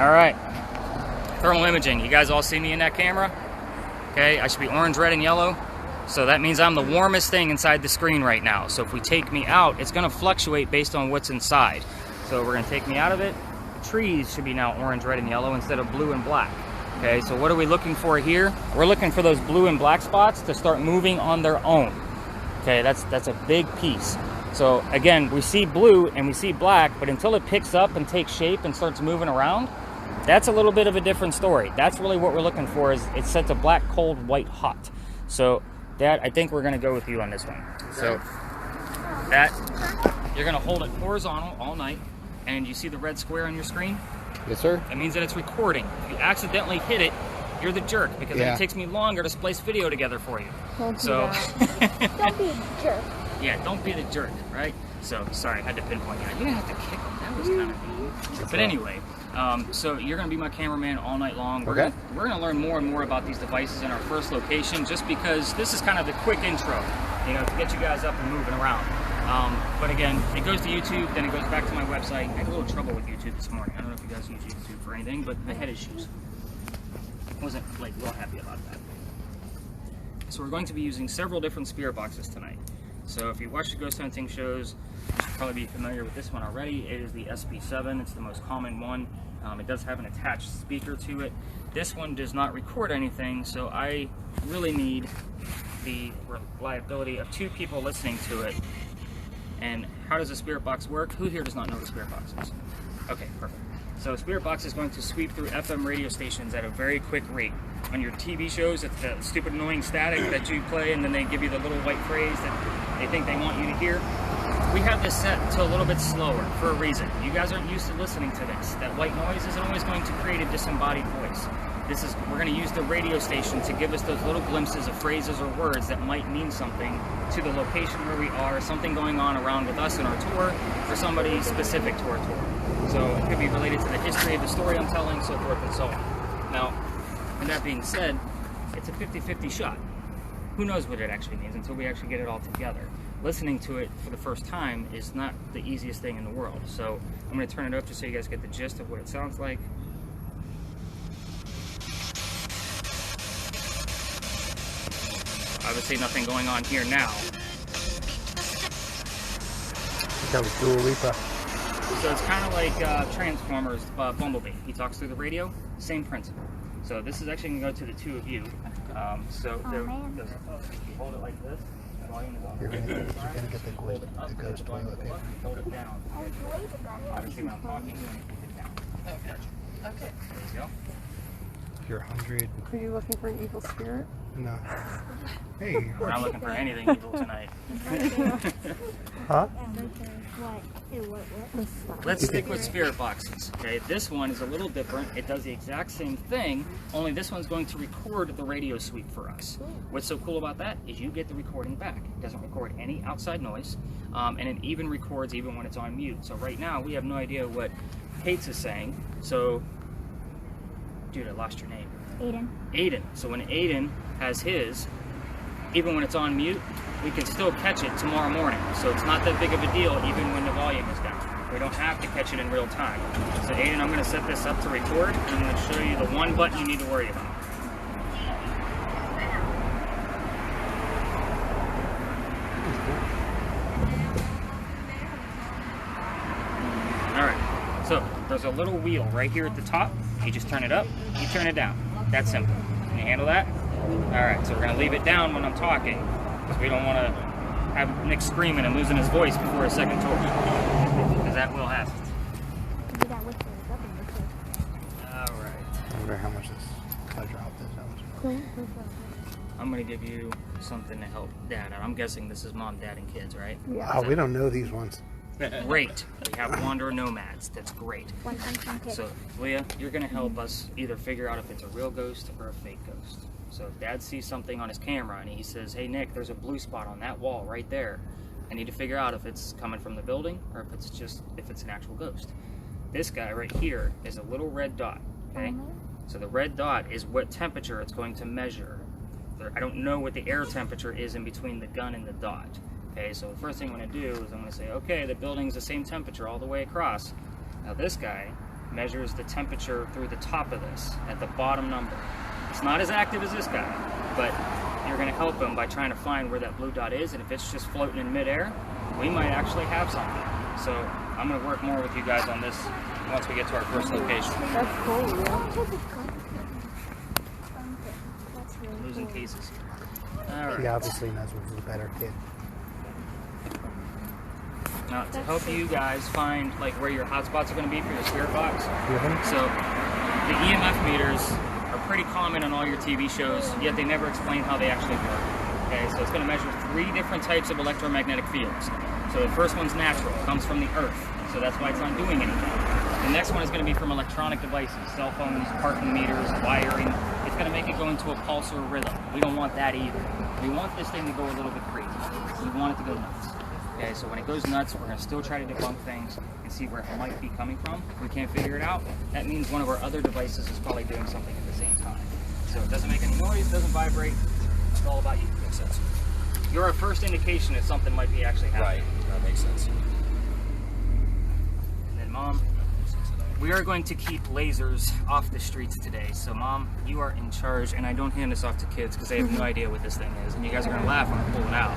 All right, thermal imaging. You guys all see me in that camera? Okay, I should be orange, red, and yellow. So that means I'm the warmest thing inside the screen right now. So if we take me out, it's gonna fluctuate based on what's inside. So we're gonna take me out of it. The trees should be now orange, red, and yellow instead of blue and black. Okay, so what are we looking for here? We're looking for those blue and black spots to start moving on their own. Okay, that's a big piece. So again, we see blue and we see black, but until it picks up and takes shape and starts moving around, that's a little bit of a different story. That's really what we're looking for, is it's set to black, cold, white, hot. So Dad, I think we're gonna go with you on this one. So that, you're gonna hold it horizontal all night, and you see the red square on your screen? Yes, sir. That means that it's recording. If you accidentally hit it, you're the jerk, because then it takes me longer to splice video together for you. Don't do so that. Don't be a jerk. Yeah, don't be the jerk, right? So sorry, I had to pinpoint you. You didn't have to kick him. That was kind of mean. But anyway, so you're gonna be my cameraman all night long. We're gonna learn more and more about these devices in our first location, just because this is kind of the quick intro, you know, to get you guys up and moving around. But again, it goes to YouTube, then it goes back to my website. I had a little trouble with YouTube this morning. I don't know if you guys use YouTube for anything, but I had issues. Wasn't like real happy about that. So we're going to be using several different spirit boxes tonight. So if you watch the ghost hunting shows, you should probably be familiar with this one already. It is the SP7. It's the most common one. It does have an attached speaker to it. This one does not record anything, so I really need the reliability of 2 people listening to it. And how does a spirit box work? Who here does not know what a spirit box is? Okay, perfect. So a spirit box is going to sweep through FM radio stations at a very quick rate. On your TV shows, it's the stupid annoying static that you play, and then they give you the little white phrase that they think they want you to hear. We have this set to a little bit slower for a reason. You guys aren't used to listening to this. That white noise isn't always going to create a disembodied voice. We're going to use the radio station to give us those little glimpses of phrases or words that might mean something to the location where we are, something going on around with us in our tour, or somebody specific to our tour. So it could be related to the history of the story I'm telling, so forth and so on. Now, with that being said, it's a 50-50 shot. Who knows what it actually means until we actually get it all together. Listening to it for the first time is not the easiest thing in the world. So I'm going to turn it up just so you guys get the gist of what it sounds like. Obviously nothing going on here now. That was Dua Lipa. So it's kind of like Transformers, Bumblebee. He talks through the radio, same principle. So this is actually going to go to the 2 of you. If you hold it like this, you're gonna get the ghost toilet paper. Hold it down. Obviously when I'm talking, you want to keep it down. Okay. There you go. You're 100. Are you looking for an evil spirit? No. Hey. We're not looking for anything evil tonight. Huh? Let's stick with spirit boxes, okay? This one is a little different. It does the exact same thing, only this one's going to record the radio sweep for us. What's so cool about that is you get the recording back. It doesn't record any outside noise, and it even records even when it's on mute. So right now, we have no idea what Kate's is saying. So, dude, I lost your name. Aiden. Aiden. So when Aiden has his, even when it's on mute, we can still catch it tomorrow morning. So it's not that big of a deal even when the volume is down. We don't have to catch it in real time. So Aiden, I'm going to set this up to record, and I'm going to show you the one button you need to worry about. Alright, so there's a little wheel right here at the top. You just turn it up, you turn it down. That's simple. Can you handle that? Alright, so we're going to leave it down when I'm talking, because we don't want to have Nick screaming and losing his voice before a second tour. Because that will happen. Alright. I wonder how much this I dropped this. I'm going to give you something to help Dad out. I'm guessing this is Mom, Dad, and kids, right? Yeah. Oh, we don't know these ones. Great. We have Wanderer Nomads. That's great. So, Leah, you're going to help us either figure out if it's a real ghost or a fake ghost. So if Dad sees something on his camera and he says, hey Nick, there's a blue spot on that wall right there, I need to figure out if it's coming from the building or if it's an actual ghost. This guy right here is a little red dot, okay? So the red dot is what temperature it's going to measure. I don't know what the air temperature is in between the gun and the dot. Okay, so the first thing I'm going to do is I'm going to say, okay, the building's the same temperature all the way across. Now this guy measures the temperature through the top of this at the bottom number. It's not as active as this guy, but you're going to help him by trying to find where that blue dot is, and if it's just floating in midair, we might actually have something. So I'm going to work more with you guys on this once we get to our first location. That's cool, yeah. Losing cases here. All right. He obviously knows who's the better kid. Now, to help you guys find like where your hotspots are going to be for your spirit box, so the EMF meters are pretty common on all your TV shows, yet they never explain how they actually work. Okay, so it's going to measure 3 different types of electromagnetic fields. So the first one's natural, comes from the earth, so that's why it's not doing anything. The next one is going to be from electronic devices, cell phones, parking meters, wiring. It's going to make it go into a pulse or a rhythm. We don't want that either. We want this thing to go a little bit crazy. We want it to go nuts. Okay, so when it goes nuts, we're going to still try to debunk things and see where it might be coming from. If we can't figure it out, that means one of our other devices is probably doing something at the same time. So it doesn't make any noise, doesn't vibrate. It's all about you. Makes sense. You're our first indication that something might be actually happening. Right, that makes sense. And then, Mom, we are going to keep lasers off the streets today. So, Mom, you are in charge, and I don't hand this off to kids because they have no idea what this thing is, and you guys are going to laugh when I pull it out.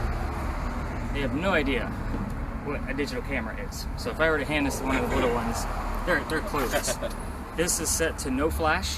They have no idea what a digital camera is. So if I were to hand this to one of the little ones, they're clueless. This is set to no flash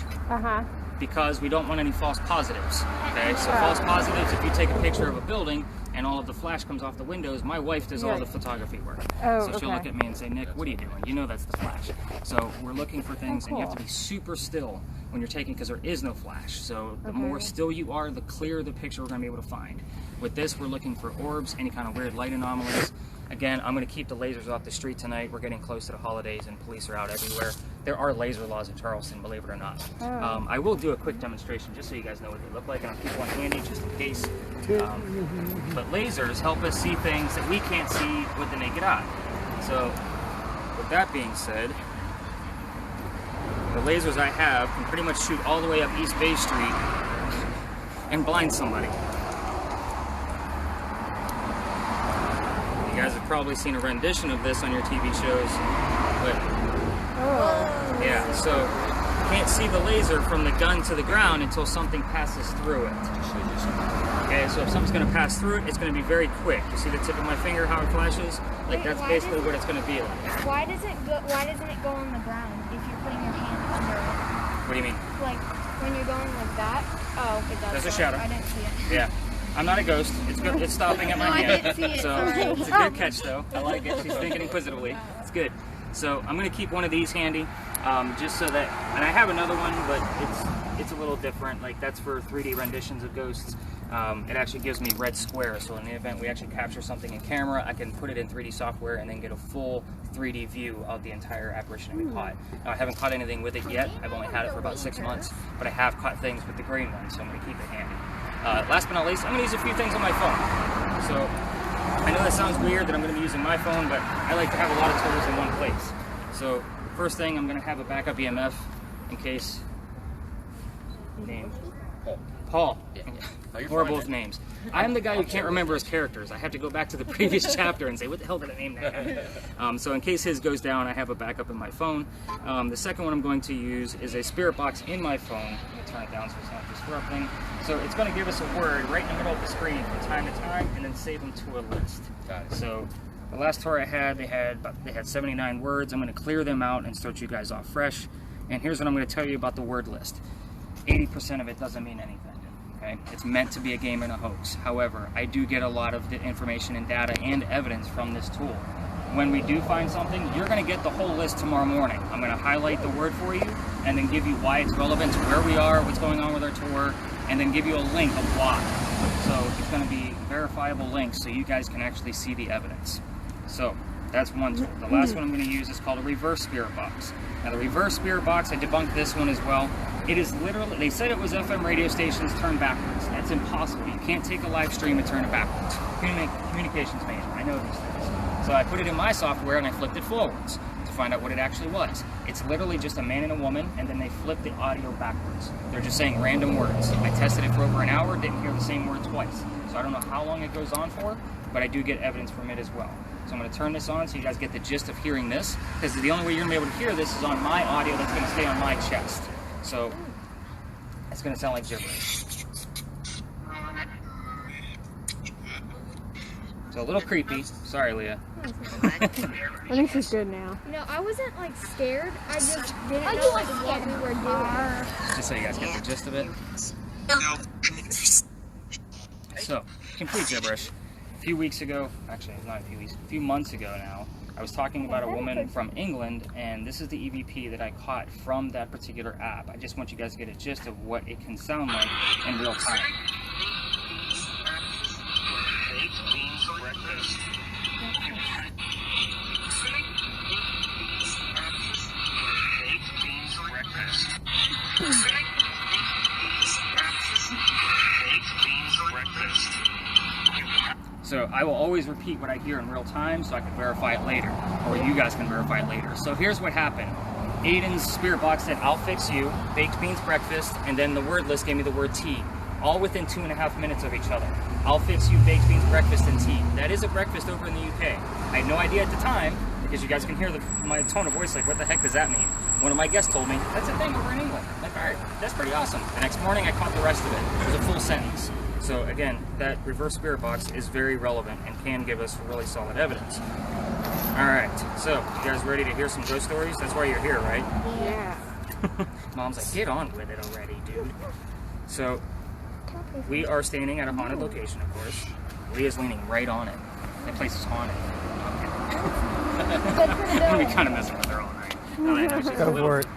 because we don't want any false positives. Okay, so false positives, if you take a picture of a building and all of the flash comes off the windows, my wife does all the photography work. So she'll look at me and say, Nick, what are you doing? You know that's the flash. So we're looking for things, and you have to be super still when you're taking, because there is no flash. So the more still you are, the clearer the picture we're going to be able to find. With this, we're looking for orbs, any kind of weird light anomalies. Again, I'm going to keep the lasers off the street tonight. We're getting close to the holidays and police are out everywhere. There are laser laws in Charleston, believe it or not. I will do a quick demonstration just so you guys know what they look like, and I'll keep one handy just in case. But lasers help us see things that we can't see with the naked eye. So, with that being said, the lasers I have can pretty much shoot all the way up East Bay Street and blind somebody. You guys have probably seen a rendition of this on your TV shows, but yeah, so you can't see the laser from the gun to the ground until something passes through it. Okay, so if something's going to pass through it, it's going to be very quick. You see the tip of my finger, how it flashes? Like, that's basically what it's going to be like. Why doesn't it go on the ground if you're putting your hand under it? What do you mean? Like, when you're going like that? Oh, it does. There's a shadow. I didn't see it. Yeah. I'm not a ghost. It's good. It's stopping at my hand. I didn't see it. So Sorry. it's a good catch, though. I like it. She's thinking inquisitively. It's good. So I'm going to keep one of these handy, just so that. And I have another one, but it's a little different. Like, that's for 3D renditions of ghosts. It actually gives me red squares. So in the event we actually capture something in camera, I can put it in 3D software and then get a full 3D view of the entire apparition we caught. Now, I haven't caught anything with it yet. I've only had it for about 6 months, but I have caught things with the green one, so I'm going to keep it handy. Last but not least, I'm going to use a few things on my phone. So I know that sounds weird that I'm going to be using my phone, but I like to have a lot of tools in one place. So first thing, I'm going to have a backup EMF in case. Name. Paul. Horrible with names. I'm the guy who can't remember his characters. I have to go back to the previous chapter and say, what the hell did I name that guy? So in case his goes down, I have a backup in my phone. The second one I'm going to use is a spirit box in my phone. I'm going to turn it down so it's not disrupting. So it's going to give us a word right in the middle of the screen from time to time, and then save them to a list. Got it. So the last tour I had, they had 79 words. I'm going to clear them out and start you guys off fresh. And here's what I'm going to tell you about the word list. 80% of it doesn't mean anything. Okay? It's meant to be a game and a hoax. However, I do get a lot of the information and data and evidence from this tool. When we do find something, you're going to get the whole list tomorrow morning. I'm going to highlight the word for you and then give you why it's relevant to where we are, what's going on with our tour, and then give you a link of why. So it's going to be verifiable links so you guys can actually see the evidence. So that's one tool. The last one I'm going to use is called a reverse spirit box. Now the reverse spirit box, I debunked this one as well. It is literally, they said it was FM radio stations turned backwards. That's impossible. You can't take a live stream and turn it backwards. Communications major, I know these things. So I put it in my software and I flipped it forwards to find out what it actually was. It's literally just a man and a woman, and then they flip the audio backwards. They're just saying random words. I tested it for over an hour, didn't hear the same word twice. So I don't know how long it goes on for, but I do get evidence from it as well. So I'm going to turn this on so you guys get the gist of hearing this, because the only way you're going to be able to hear this is on my audio that's going to stay on my chest. So it's going to sound like gibberish. So a little creepy. Sorry, Leah. I think she's good now. No, I wasn't like scared. I just didn't know like what we were doing. Just so you guys get the gist of it. So, complete gibberish. A few weeks ago, actually not a few weeks, a few months ago now, I was talking about a woman from England, and this is the EVP that I caught from that particular app. I just want you guys to get a gist of what it can sound like in real time. So I will always repeat what I hear in real time so I can verify it later, or you guys can verify it later. So here's what happened. Aiden's spirit box said, "I'll fix you," baked beans breakfast, and then the word list gave me the word tea, all within 2.5 minutes of each other. "I'll fix you, baked beans breakfast, and tea." That is a breakfast over in the UK. I had no idea at the time, because you guys can hear my tone of voice, like, what the heck does that mean? One of my guests told me, that's a thing over in England. I'm like, all right, that's pretty awesome. The next morning I caught the rest of it. It was a full sentence. So again, that reverse spirit box is very relevant and can give us really solid evidence. All right, so you guys ready to hear some ghost stories? That's why you're here, right? Yeah. Mom's like, get on with it already, dude. So we are standing at a haunted location, of course. Leah's leaning right on it. That place is haunted. I'm gonna be kind of messing with her all night. Now that I know she's a Go little- for it.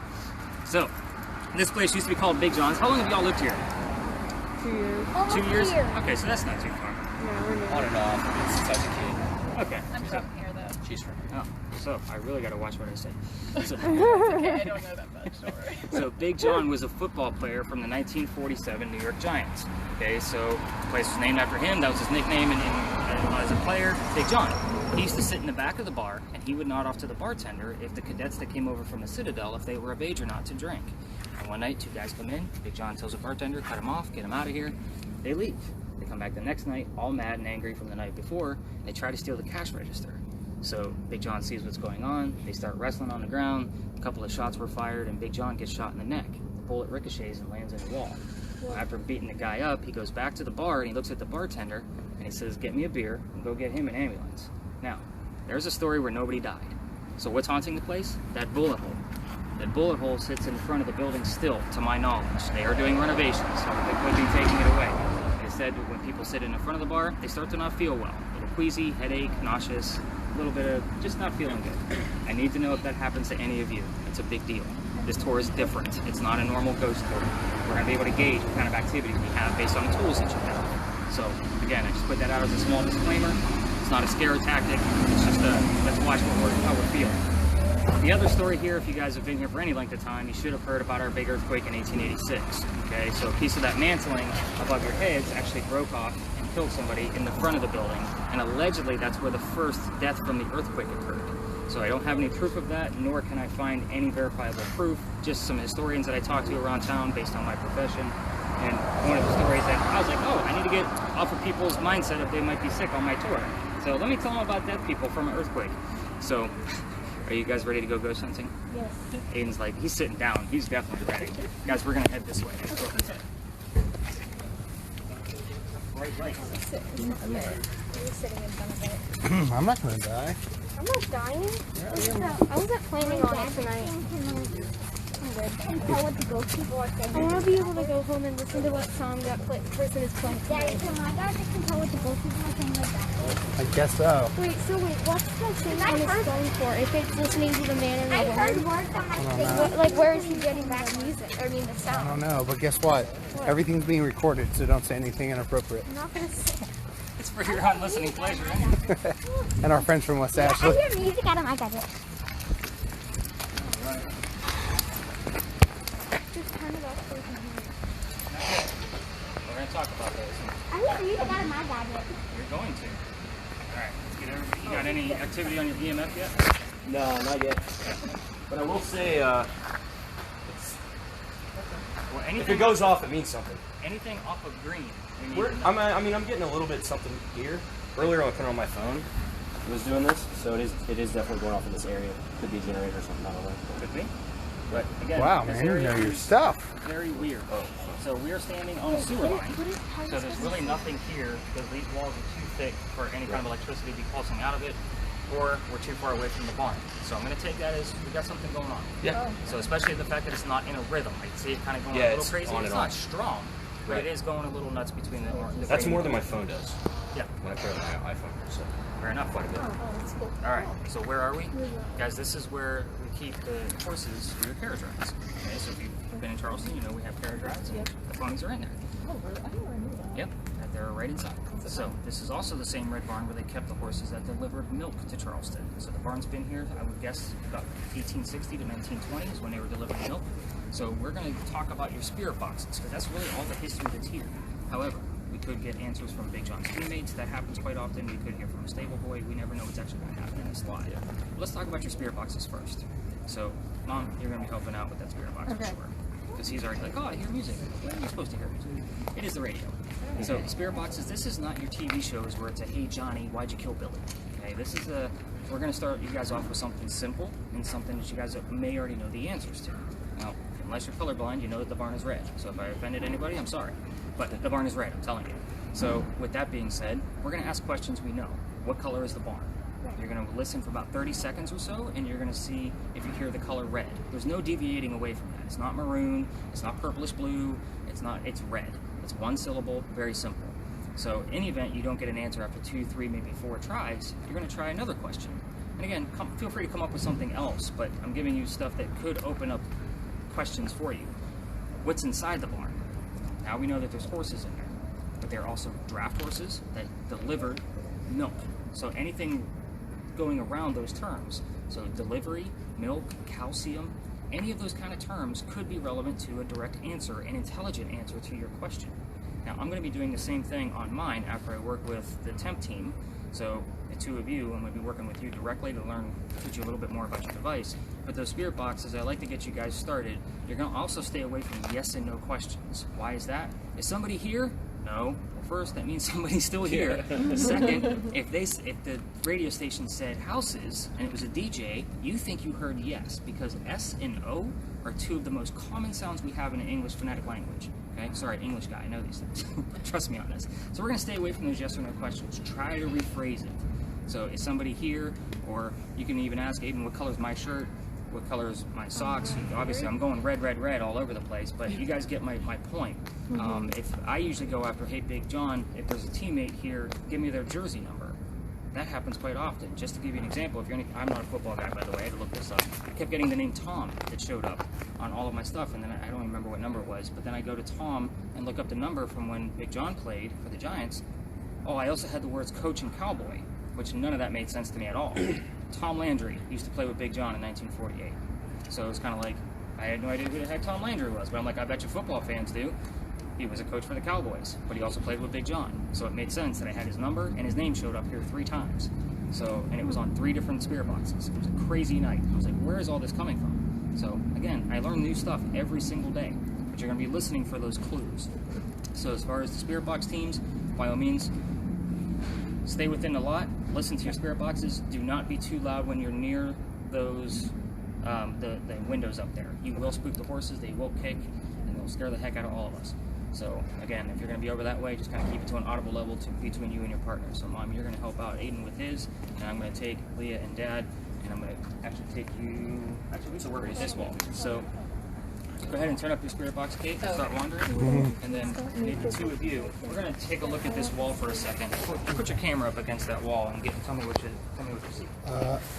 So, this place used to be called Big John's. How long have y'all lived here? 2 years. 2 years? Okay, so that's not too far. Yeah, we're new. On and off since I was a kid. Okay. I'm So, from here, though. She's from oh, so I really got to watch what I say. So, Okay, I don't know that much. Don't worry. so Big John was a football player from the 1947 New York Giants. Okay, so the place was named after him. That was his nickname as a player, Big John. He used to sit in the back of the bar, and he would nod off to the bartender if the cadets that came over from the Citadel, if they were of age or not, to drink. And one night, 2 guys come in. Big John tells the bartender, cut him off, get him out of here. They leave. They come back the next night, all mad and angry from the night before. And they try to steal the cash register. So Big John sees what's going on. They start wrestling on the ground. A couple of shots were fired, and Big John gets shot in the neck. The bullet ricochets and lands in the wall. After beating the guy up, he goes back to the bar and he looks at the bartender and he says, "Get me a beer and go get him an ambulance." Now, there's a story where nobody died. So what's haunting the place? That bullet hole. That bullet hole sits in front of the building still, to my knowledge. They are doing renovations, so they could be taking it away. They said when people sit in the front of the bar, they start to not feel well. A little queasy, headache, nauseous, a little bit of just not feeling good. I need to know if that happens to any of you. It's a big deal. This tour is different. It's not a normal ghost tour. We're going to be able to gauge what kind of activity we have based on the tools that you have. So again, I just put that out as a small disclaimer. It's not a scare tactic. It's just a let's watch how we're feeling. The other story here, if you guys have been here for any length of time, you should have heard about our big earthquake in 1886. Okay, so a piece of that mantling above your heads actually broke off and killed somebody in the front of the building, and allegedly that's where the first death from the earthquake occurred. So I don't have any proof of that, nor can I find any verifiable proof, just some historians that I talked to around town based on my profession. And one of the stories that I was like, oh, I need to get off of people's mindset if they might be sick on my tour. So let me tell them about dead people from an earthquake. So, are you guys ready to go ghost hunting? Yes. Aiden's like, he's sitting down. He's definitely ready. Guys, we're gonna head this way. Let's go. Right. You're sitting in front of it. I'm not gonna die. I'm not dying. I wasn't planning on it tonight. I'm good. Tell what the ghost people are saying. I want to be able to go home and listen to what song that person is playing. Daddy, can my dad can tell what the ghost people are saying like that? I guess so. Wait, what's the thing on his phone for? If it's listening to the man in the I heard woman? words on my I face. don't know. Like, where is he getting that music? I mean, the I sound. don't know, but guess what? Everything's being recorded, so don't say anything inappropriate. I'm not gonna say. It's for your own listening pleasure. And our friends from West I Ashley. hear music out of my gadget. Just turn it off so we can hear it. We're gonna talk about those. I hear music out of my gadget. You're going to. All right. Let's get everybody. You got any activity on your EMF yet? No, not yet. But I will say, Well, if anything. it goes off, it means something. Anything off of green. We need to know. I'm getting a little bit something here. Earlier, I put it on my phone. was doing this, so it is definitely going off in this area. Could be a generator or something. I don't know. Could be. But again, Wow, this man, you area know your is stuff. very weird. So we're standing on a sewer line. So there's really nothing here because these walls are too thick for any kind of electricity to be pulsing out of it, or we're too far away from the barn. So I'm going to take that as we got something going on. Yeah. So especially the fact that it's not in a rhythm. I see it kind of going a little it's crazy. on It's and not off. strong, but Right. it is going a little nuts between the That's radio. more than my phone does. Yeah. When I pair it with my iPhone. So. Fair enough. Quite a bit. Oh, that's cool. All right, so where are we? Guys, this is where we keep the horses for your carriage rides. Okay, so if you've been in Charleston, you know we have carriage rides, and the ponies are in there. Oh, really? I didn't really know that. Yep, they're right inside. So this is also the same red barn where they kept the horses that delivered milk to Charleston. So the barn's been here, I would guess, about 1860 to 1920 is when they were delivering milk. So we're going to talk about your spirit boxes, because that's really all the history that's here. However, we could get answers from Big John's teammates. That happens quite often. We could hear from a stable boy. We never know what's actually going to happen in this live. Let's talk about your spirit boxes first. So, Mom, you're going to be helping out with that spirit box for sure. Because he's already like, oh, I hear music. When are you supposed to hear music? It is the radio. So, spirit boxes, this is not your TV shows where it's a, hey, Johnny, why'd you kill Billy? Okay, this is a, we're going to start you guys off with something simple and something that you guys may already know the answers to. Now, unless you're colorblind, you know that the barn is red. So if I offended anybody, I'm sorry. But the barn is red, I'm telling you. So with that being said, we're going to ask questions we know. What color is the barn? You're going to listen for about 30 seconds or so, and you're going to see if you hear the color red. There's no deviating away from that. It's not maroon, it's not purplish blue, it's red. It's one syllable, very simple. So in the event you don't get an answer after 2, 3, maybe 4 tries, you're going to try another question. And again, feel free to come up with something else, but I'm giving you stuff that could open up questions for you. What's inside the barn? Now we know that there's horses in there, but they're also draft horses that deliver milk. So anything going around those terms, so delivery, milk, calcium, any of those kind of terms could be relevant to a direct answer, an intelligent answer to your question. Now I'm going to be doing the same thing on mine after I work with the temp team. So the 2 of you, I'm going to be working with you directly to teach you a little bit more about your device. But those spirit boxes, I like to get you guys started. You're going to also stay away from yes and no questions. Why is that? Is somebody here? No. Well, first, that means somebody's still here. Second, if the radio station said houses and it was a DJ, you think you heard yes, because S and O are 2 of the most common sounds we have in an English phonetic language. Okay, sorry, English guy, I know these things. Trust me on this. So we're going to stay away from those yes or no questions. Try to rephrase it. So is somebody here? Or you can even ask Aiden, what color is my shirt? What color is my socks? Obviously, I'm going red, red, red all over the place, but you guys get my point. If I usually go after, hey, Big John, if there's a teammate here, give me their jersey number. That happens quite often. Just to give you an example, I'm not a football guy, by the way, I had to look this up. I kept getting the name Tom that showed up on all of my stuff, and then I don't even remember what number it was, but then I go to Tom and look up the number from when Big John played for the Giants. Oh, I also had the words coach and cowboy, which none of that made sense to me at all. Tom Landry used to play with Big John in 1948. So it was kind of like, I had no idea who the heck Tom Landry was, but I'm like, I bet you football fans do. He was a coach for the Cowboys, but he also played with Big John. So it made sense that I had his number and his name showed up here 3 times. So, and it was on 3 different spirit boxes. It was a crazy night. I was like, where is all this coming from? So again, I learn new stuff every single day, but you're gonna be listening for those clues. So as far as the spirit box teams, by all means, stay within the lot, listen to your spirit boxes. Do not be too loud when you're near those, the windows up there. You will spook the horses, they will kick, and they'll scare the heck out of all of us. So again, if you're going to be over that way, just kind of keep it to an audible level between you and your partner. So Mom, you're going to help out Aiden with his, and I'm going to take Leah and Dad, and I'm going to actually take you, we can work with this wall. So go ahead and turn up your spirit box, Kate, and start wandering. And then maybe the 2 of you, we're going to take a look at this wall for a second. Put your camera up against that wall and tell me what you see.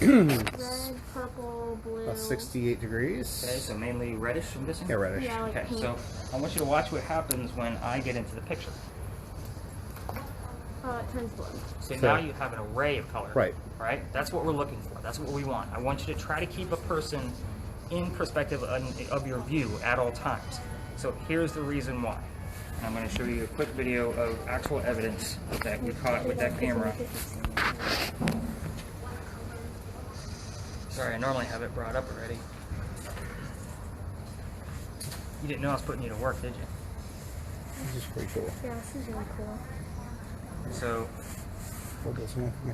Red, purple, blue. About 68 degrees. Okay, so mainly reddish, I'm guessing? Yeah, reddish. Yeah, like Okay, pink. so I want you to watch what happens when I get into the picture. It turns blue. So now you have an array of color. Right. Right? That's what we're looking for. That's what we want. I want you to try to keep a person in perspective of your view at all times. So here's the reason why. And I'm going to show you a quick video of actual evidence that we caught with that camera. Sorry, I normally have it brought up already. You didn't know I was putting you to work, did you? This is pretty cool. Yeah, this is really cool. So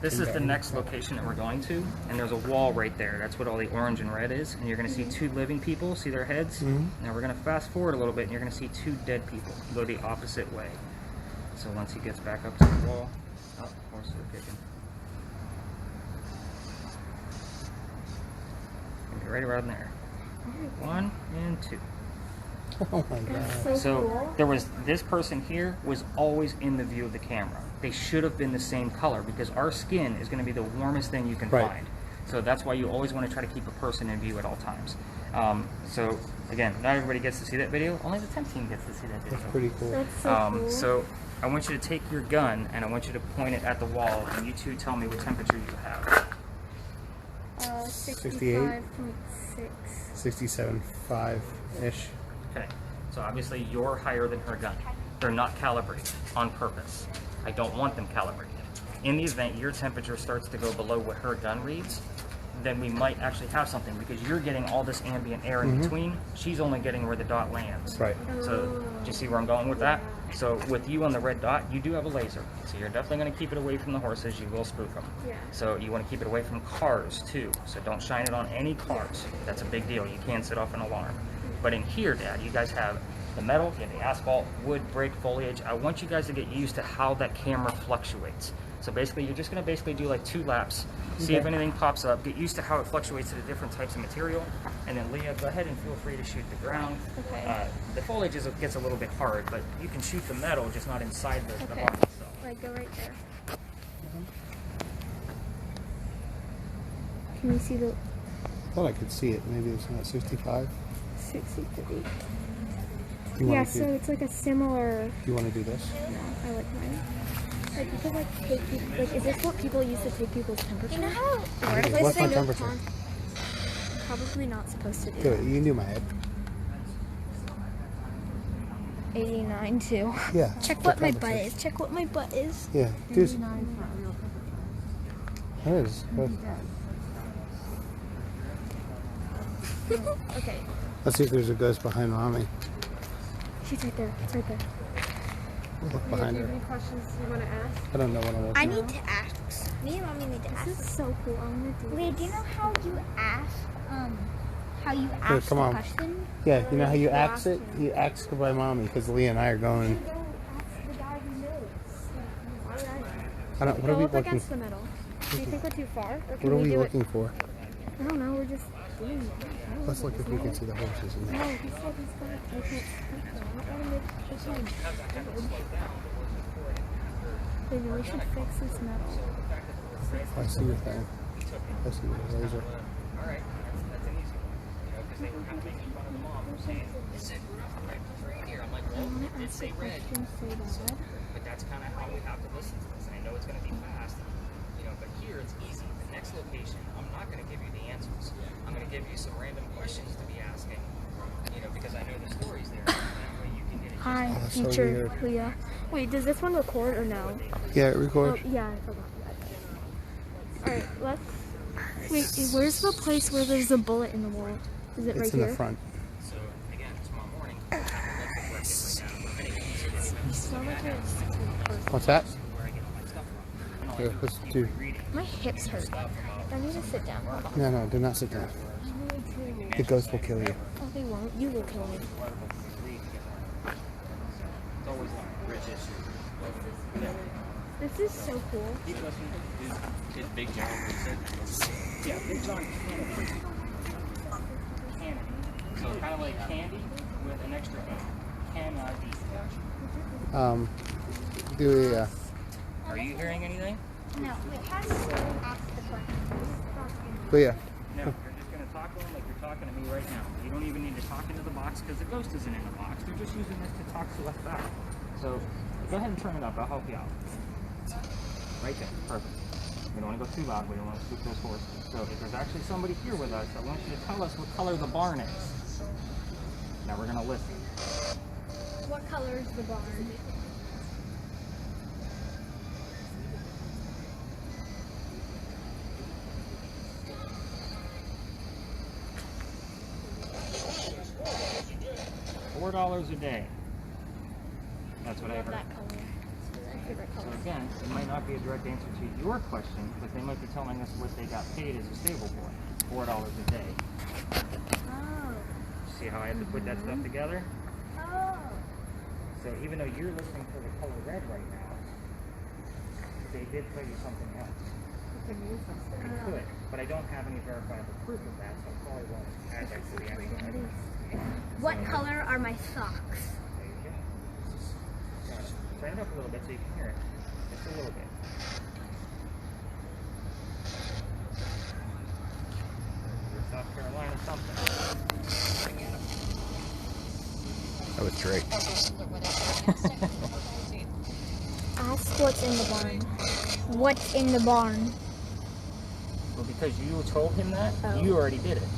This is the next location that we're going to, and there's a wall right there. That's what all the orange and red is, and you're going to see two living people, see their heads? Now we're going to fast forward a little bit, and you're going to see two dead people go the opposite way. So once he gets back up to the wall, oh, horses are kicking. Gonna be right around there. 1 and 2. Oh my god. So cool. there was this person here was always in the view of the camera. They should have been the same color because our skin is going to be the warmest thing you can find. So that's why you always want to try to keep a person in view at all times. So again, not everybody gets to see that video. Only the 10th team gets to see that video. That's pretty cool. That's so cool. So I want you to take your gun and I want you to point it at the wall, and you two tell me what temperature you have. 65.6. 67.5-ish. Okay, so obviously you're higher than her gun. They're not calibrated on purpose. I don't want them calibrated. In the event your temperature starts to go below what her gun reads, then we might actually have something because you're getting all this ambient air in between. She's only getting where the dot lands. Right. So do you see where I'm going with that? So with you on the red dot, you do have a laser. So you're definitely going to keep it away from the horses. You will spook them. Yeah. So you want to keep it away from cars too. So don't shine it on any cars. That's a big deal. You can set off an alarm. But in here, Dad, you guys have the metal, you have the asphalt, wood, brick, foliage. I want you guys to get used to how that camera fluctuates. So basically, you're just going to basically do like 2 laps, see if anything pops up, get used to how it fluctuates to the different types of material, and then Leah, go ahead and feel free to shoot the ground. Okay. The foliage gets a little bit hard, but you can shoot the metal, just not inside the barn itself. Like, go right there. Can you see the I thought I could see it. Maybe it's not 65. 63? You Yeah, want so to it's like a similar. you want to do this? I like mine. Like, you could like take people. Like, is this what people use to take people's temperature? You know how What's my temperature? Probably not supposed to do Do that. it. You can do my head. 89 too. Yeah. Check the what my butt temperature. is. Check what my butt is. Yeah. Do it is. Okay. Let's see if there's a ghost behind Mommy. She's right there. It's right there. Look behind her. Any questions you want to ask? I don't know what I'm looking I at. need to ask. Me and mommy need to This is ask. so cool. I want to do Wait, this. do you know how you ask? How you Here, ask come the on. question? Yeah, you know how you ask it? You ask by Mommy because Leah and I are going. I don't. What Go are we up looking? against the middle. Do you think we're too far? Or What can are we we do looking for? it? I don't know. We're just doing it. Let's look if we can see the horses in No, there. he said he's gonna take it. I don't want to make it. Maybe we should fix this metal. Oh, I see your thing. I see your laser. All right, that's an easy one. You know, because they were kind of making fun of the mom for saying, "It said red right here." I'm like, well, it did say red. But that's kind of how we have to listen to this. And I know it's going to be fast, you know, but here it's easy. The next location, I'm not going to give you the answers. I'm going to give you some random questions to be asking, you know, because I know the stories there. And that way you can get it. Hi, Oh, that's so future weird. Leah. Wait, does this one record or no? Yeah, Oh, record. yeah, I forgot that. Alright, let's. Wait, where's the place where there's a bullet in the wall? Is it It's right in here? the front. So again, tomorrow morning, we'll have electric work right now. So much What's that? Where I get all my stuff from. And all I Here, do is let's keep do. reading My hips hurt. I need to sit down. No, no, do not sit down. The ghost will kill you. Oh, they won't. You will kill me. It's always like rich issue. This is so cool. Keep listening. Is Big John said? Yeah, Big John Candy. Candy. So kind of like candy with an extra Candy. Do a. Are you hearing anything? No. Wait, how do you ask the question? Leah. No. You're just gonna talk to them like you're talking to me right now. You don't even need to talk into the box because the ghost isn't in the box. They're just using this to talk to us back. So go ahead and turn it up. I'll help you out. Right there. Perfect. We don't want to go too loud. We don't want to spook those horses. So if there's actually somebody here with us, I want you to tell us what color the barn is. Now we're gonna listen. What color is the barn? $4 a day. That's what I heard. That color. favorite So color. again, it might not be a direct answer to your question, but they might be telling us what they got paid as a stable boy, $4 a day. Oh. See how I had to put that stuff together? Oh. So even though you're listening for the color red right now, they did tell you something else. They could, but I don't have any verifiable proof of that, so I probably won't add that to the actual evidence. What color are my socks? There you go. Turn it up a little bit so you can hear it. Just a little bit. You're South Carolina something. That was Drake. Ask what's in the barn. What's in the barn? Well, because you told him that, Oh. you already did it.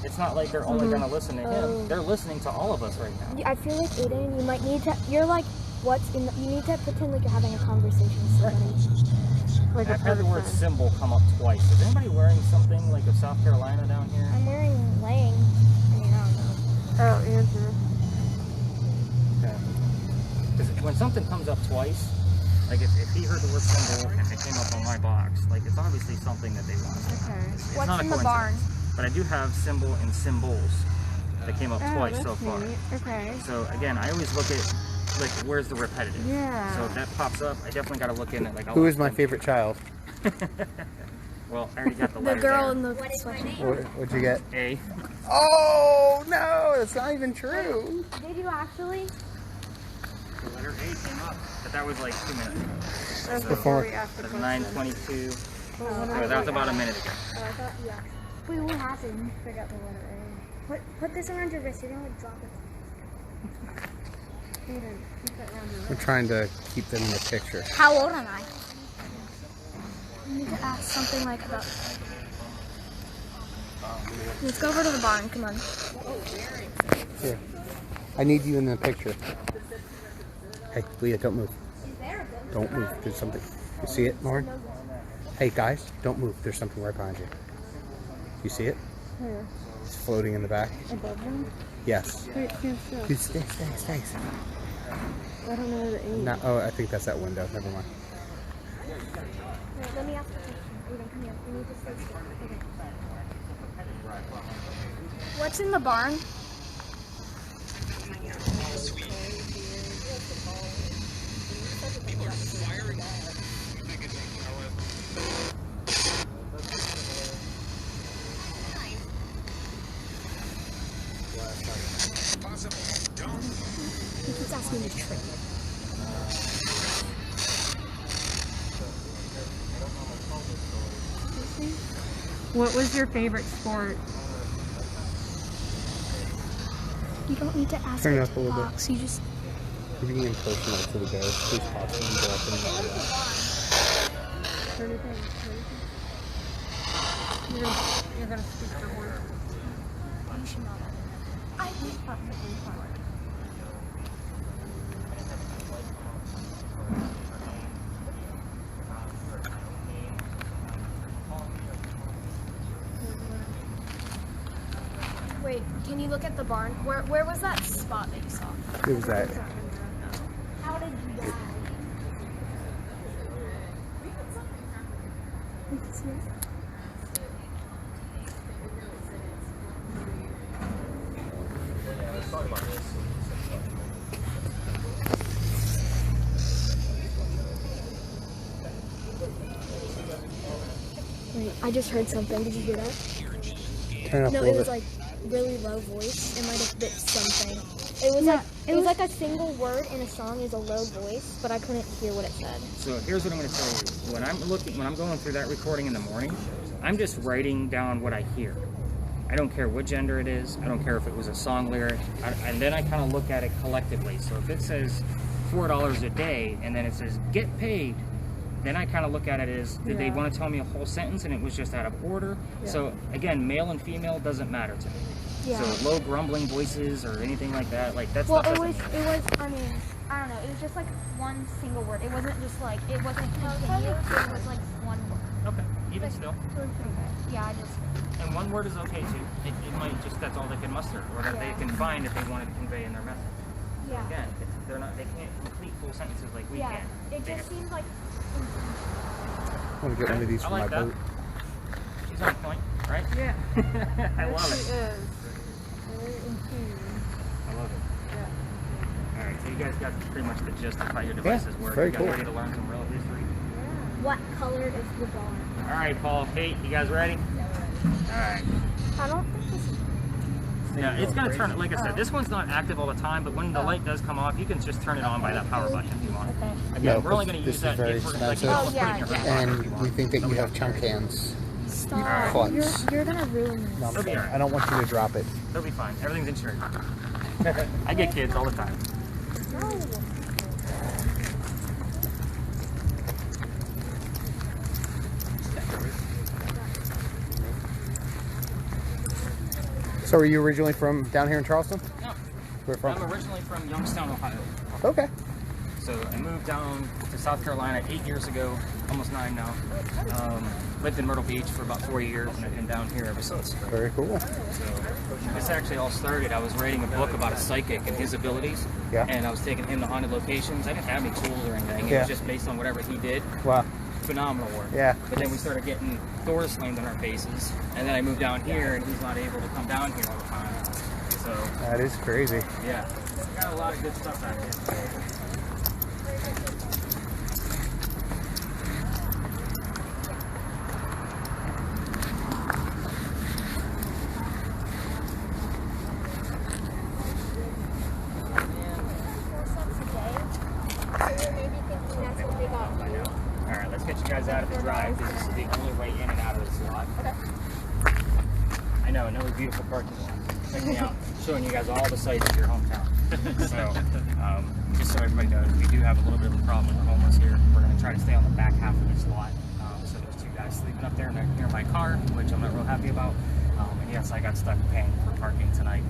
It's not like they're only going to listen to him. They're listening to all of us right now. I feel like Aiden, you might need to. You're like, what's in the? You need to pretend like you're having a conversation with somebody. Like I've had the word symbol come up twice. Is anybody wearing something like of South Carolina down here? I'm wearing Lang. I mean, I don't know. Oh, Andrew. Okay. Because when something comes up twice, like if he heard the word symbol and it came up on my box, like it's obviously something that they want. Okay. It's What's not a in the barn? coincidence. But I do have symbol and symbols that came up twice so far. Okay. So again, I always look at like where's the repetitive. Yeah. So if that pops up, I definitely got to look in it. Like Who is my favorite child? Well, I already got the The letter girl there. in the sweatshirt. What'd you get? A. Oh no, that's not even true. Did you actually? The letter A came up, but that was like 2 minutes ago. That's before we asked the That's question. 9:22. Oh, So that was about a minute ago. I thought you asked. Wait, what happened? Forgot the letter A. Put this around your wrist. You're gonna like drop it. Aiden, keep that around your I'm wrist. trying to keep them in the picture. How old am I? You need to ask something like about. Let's go over to the barn. Come on. Here. I need you in the picture. Hey, Leah, don't move. Don't move. There's something. You see it, Lauren? Hey, guys, don't move. There's something right behind you. You see it? Where? It's floating in the back. Above them? Yes. Wait, stand still. Dude, stay. I don't know where the A is. No, oh, I think that's that window. Never mind. Wait, let me ask a question. Aiden, come here. We need to stay still. Okay. What's in the barn? He keeps asking me to trick. What was your favorite sport? You don't need to ask Turn it her up a to little bit. talk, so you just... You're being impersonal to the bears. Please pause and go up and let me Turn it in. You're gonna speak your word. You should not. I think probably fine. Wait, can you look at the barn? Where was that spot that you saw? It was that. How did you die? Wait, I just heard something. Did you hear that? Turn it up a No, little it was bit. like really low voice. It might have been something. It was like it was like a single word in a song is a low voice, but I couldn't hear what it said. So here's what I'm going to tell you. When I'm going through that recording in the morning, I'm just writing down what I hear. I don't care what gender it is. I don't care if it was a song lyric. And then I kind of look at it collectively. So if it says $4 a day and then it says get paid, then I kind of look at it as, did they want to tell me a whole sentence and it was just out of order? Yeah. So again, male and female doesn't matter to me. Yeah. So low grumbling voices or anything like that, like that's Well, stuff it doesn't was, I mean, I don't know. It was just like one single word. It wasn't just like, it wasn't continue. It was like one word. Okay, even still. Yeah, I just, And one word is okay too. It might just, that's all they can muster or that they can find if they wanted to convey in their message. yeah. Again, it's They're not. They can't complete full sentences like we Yeah, can. it just seems like. I want to get one of these for I my like that. boat. She's on point, right? Yeah. I love She it. is. Very in tune. I love it. Yeah. All right, so you guys got pretty much the gist of how your devices work. very You guys cool. ready to learn some real history? What color is the barn? All right, Paul, Kate, you guys ready? All right. I don't think this is. Yeah, it's gonna turn it. Like I said, this one's not active all the time, but when the light does come off, you can just turn it on by that power button if you want. Okay. Again, No, we're only gonna this use is that very if we're like, expensive. you almost put it in your Oh, yeah, back pocket if you And want. we think that you have chunk hands. Stop. Clutch. You're gonna ruin this. No, I'm It'll be kidding. alright. I don't want you to drop it. They'll be fine. Everything's insured. I get kids all the time. No. So are you originally from down here in Charleston? No, Where from? I'm originally from Youngstown, Ohio. Okay. So I moved down to South Carolina 8 years ago, almost 9 now. Lived in Myrtle Beach for about 4 years, and I've been down here ever since. Very cool. So this actually all started, I was writing a book about a psychic and his abilities. Yeah. And I was taking him to haunted locations. I didn't have any tools or anything. It Yeah. was just based on whatever he did. Wow. Phenomenal work. Yeah. But then we started getting doors slammed in our faces. And then I moved down here, and he's not able to come down here all the time. So, That is crazy. yeah. Got a lot of good stuff out here. Alright, let's get you guys out of the drive. This is the only way in and out of this lot. I know, another beautiful parking lot. Check me out. Showing you guys all the sights of your hometown. So, just so everybody knows, we do have a little bit of a problem with the homeless here. We're going to try to stay on the back half of this lot. So there's 2 guys sleeping up there near my car, which I'm not real happy about. And yes, I got stuck paying for parking tonight.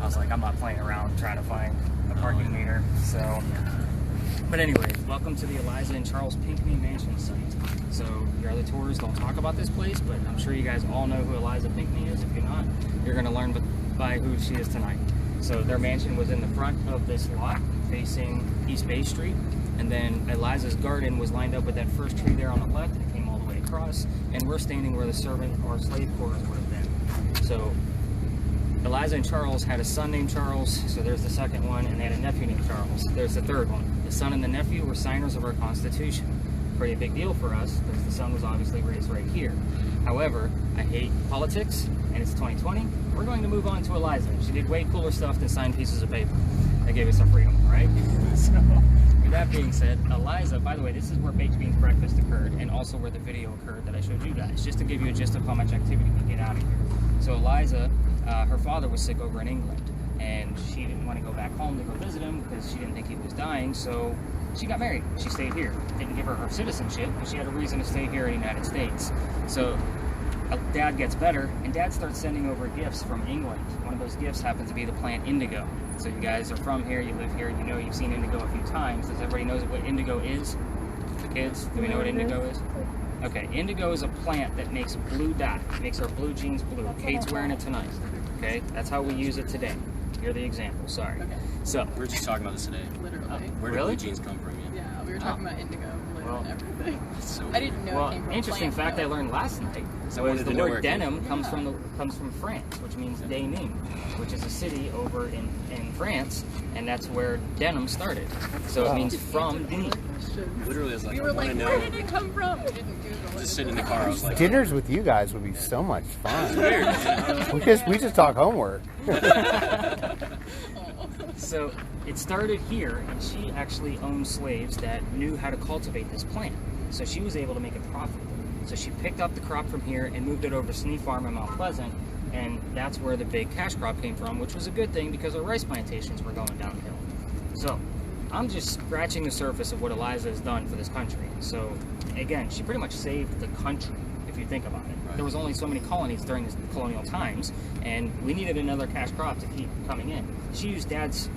I was like, I'm not playing around trying to find a parking meter. So, but anyway, welcome to the Eliza and Charles Pinckney Mansion site. So your other tours don't talk about this place, but I'm sure you guys all know who Eliza Pinckney is. If you're not, you're going to learn by who she is tonight. So their mansion was in the front of this lot, facing East Bay Street, and then Eliza's garden was lined up with that first tree there on the left, and it came all the way across, and we're standing where the servant or slave quarters would have been. So Eliza and Charles had a son named Charles, so there's the second one, and they had a nephew named Charles. There's the third one. The son and the nephew were signers of our Constitution. Pretty big deal for us, because the son was obviously raised right here. However, I hate politics, and it's 2020. We're going to move on to Eliza. She did way cooler stuff than sign pieces of paper. That gave us our freedom, right? So, with that being said, Eliza, by the way, this is where Baked Beans Breakfast occurred, and also where the video occurred that I showed you guys, just to give you a gist of how much activity we get out of here. So Eliza, her father was sick over in England, and she didn't want to go back home to go visit him because she didn't think he was dying, so she got married. She stayed here. Didn't give her her citizenship, but she had a reason to stay here in the United States. So Dad gets better, and Dad starts sending over gifts from England. One of those gifts happens to be the plant indigo. So you guys are from here, you live here, you know you've seen indigo a few times. Does everybody know what indigo is? The kids, do we know what indigo is? Okay, indigo is a plant that makes blue dye. It makes our blue jeans blue. Kate's wearing it tonight. Okay, that's how we use it today. You're the example, sorry. Okay. So, We were just talking about this today. Literally. Where did Really? blue jeans come from? Yeah. Yeah, we were talking about indigo, blue, Well, and everything. So I didn't know well, it came from interesting plant, fact I though. learned last night I was wanted the to know where word it came denim from. comes from France, which means Denim, which is a city over in France, and that's where denim started. So it means from denim. literally, it's like We I were want like, to where know. did it come from? We didn't Google it. Just sitting in the car, I was like, Dinners with you guys would be so much fun. weird. Man. We just talk homework. So it started here, and she actually owned slaves that knew how to cultivate this plant. So she was able to make it profitable. So she picked up the crop from here and moved it over to Snee Farm in Mount Pleasant, and that's where the big cash crop came from, which was a good thing because our rice plantations were going downhill. So I'm just scratching the surface of what Eliza has done for this country. So again, she pretty much saved the country, if you think about it. Right. There was only so many colonies during the colonial times, and we needed another cash crop to keep coming in. She used Dad's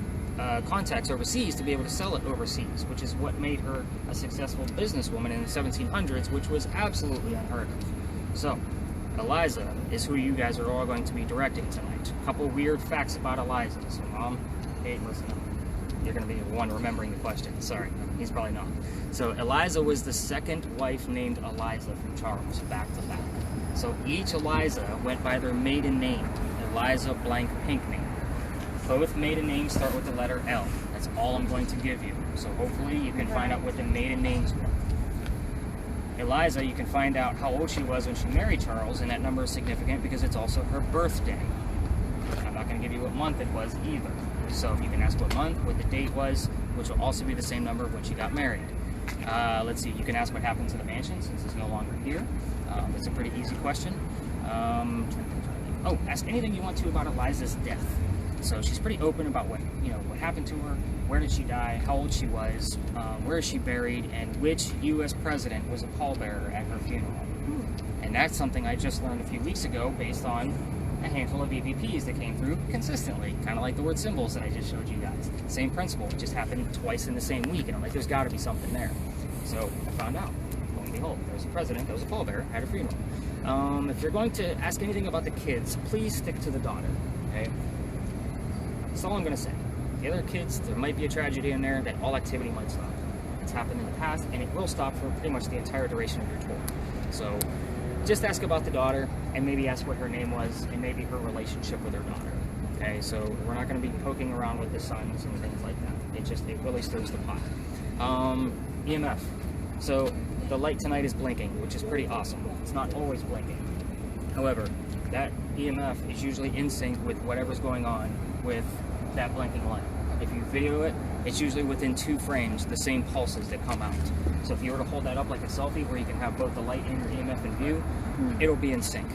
contacts overseas to be able to sell it overseas, which is what made her a successful businesswoman in the 1700s, which was absolutely unheard of. So, Eliza is who you guys are all going to be directing tonight. A couple weird facts about Eliza. So, Mom, hey, listen up. you're going to be the one remembering the question. Sorry, he's probably not. So Eliza was the second wife named Eliza from Charles, back to back. So each Eliza went by their maiden name, Eliza blank Pinkney. Both maiden names start with the letter L. That's all I'm going to give you. So hopefully you can find out what the maiden names were. Eliza, you can find out how old she was when she married Charles, and that number is significant because it's also her birthday. I'm not going to give you what month it was either. So you can ask what month, what the date was, which will also be the same number of when she got married. Let's see, you can ask what happened to the mansion since it's no longer here. That's a pretty easy question. Ask anything you want to about Eliza's death. So she's pretty open about what happened to her, where did she die, how old she was, where is she buried, and which U.S. president was a pallbearer at her funeral. And that's something I just learned a few weeks ago based on a handful of EVPs that came through consistently, kind of like the word symbols that I just showed you guys. Same principle, it just happened twice in the same week, and I'm like, there's got to be something there. So I found out. Lo and behold, there's a president that was a pallbearer at her funeral. If you're going to ask anything about the kids, please stick to the daughter, okay? That's all I'm going to say. The other kids, there might be a tragedy in there that all activity might stop. It's happened in the past, and it will stop for pretty much the entire duration of your tour. So just ask about the daughter, and maybe ask what her name was, and maybe her relationship with her daughter. Okay, so we're not going to be poking around with the sons and things like that. It really stirs the pot. EMF. So the light tonight is blinking, which is pretty awesome. It's not always blinking. However, that EMF is usually in sync with whatever's going on with that blinking light. If you video it, it's usually within 2 frames, the same pulses that come out. So if you were to hold that up like a selfie where you can have both the light and your EMF in view, it'll be in sync.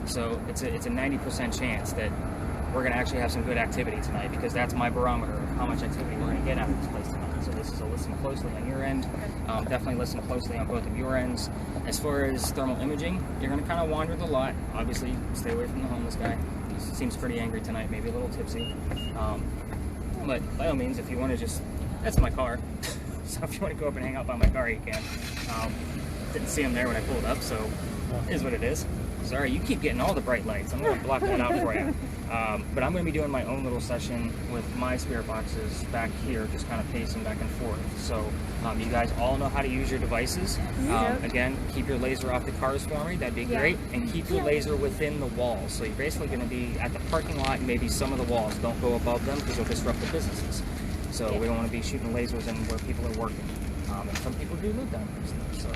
So it's a 90% chance that we're going to actually have some good activity tonight, because that's my barometer of how much activity we're going to get out of this place tonight. So this is a listen closely on your end. Definitely listen closely on both of your ends. As far as thermal imaging, you're going to kind of wander the lot. Obviously, stay away from the homeless guy. He seems pretty angry tonight, maybe a little tipsy. But by all means, if you want to just, that's my car. So if you want to go up and hang out by my car, you can. Didn't see him there when I pulled up, so it is what it is. Sorry, you keep getting all the bright lights. I'm going to block that out for you. But I'm going to be doing my own little session with my spirit boxes back here, just kind of pacing back and forth. So you guys all know how to use your devices. Again, keep your laser off the cars for me. That'd be great. And keep your laser within the walls. So you're basically going to be at the parking lot and maybe some of the walls. Don't go above them because you'll disrupt the businesses. So we don't want to be shooting lasers in where people are working. And some people do live down here. So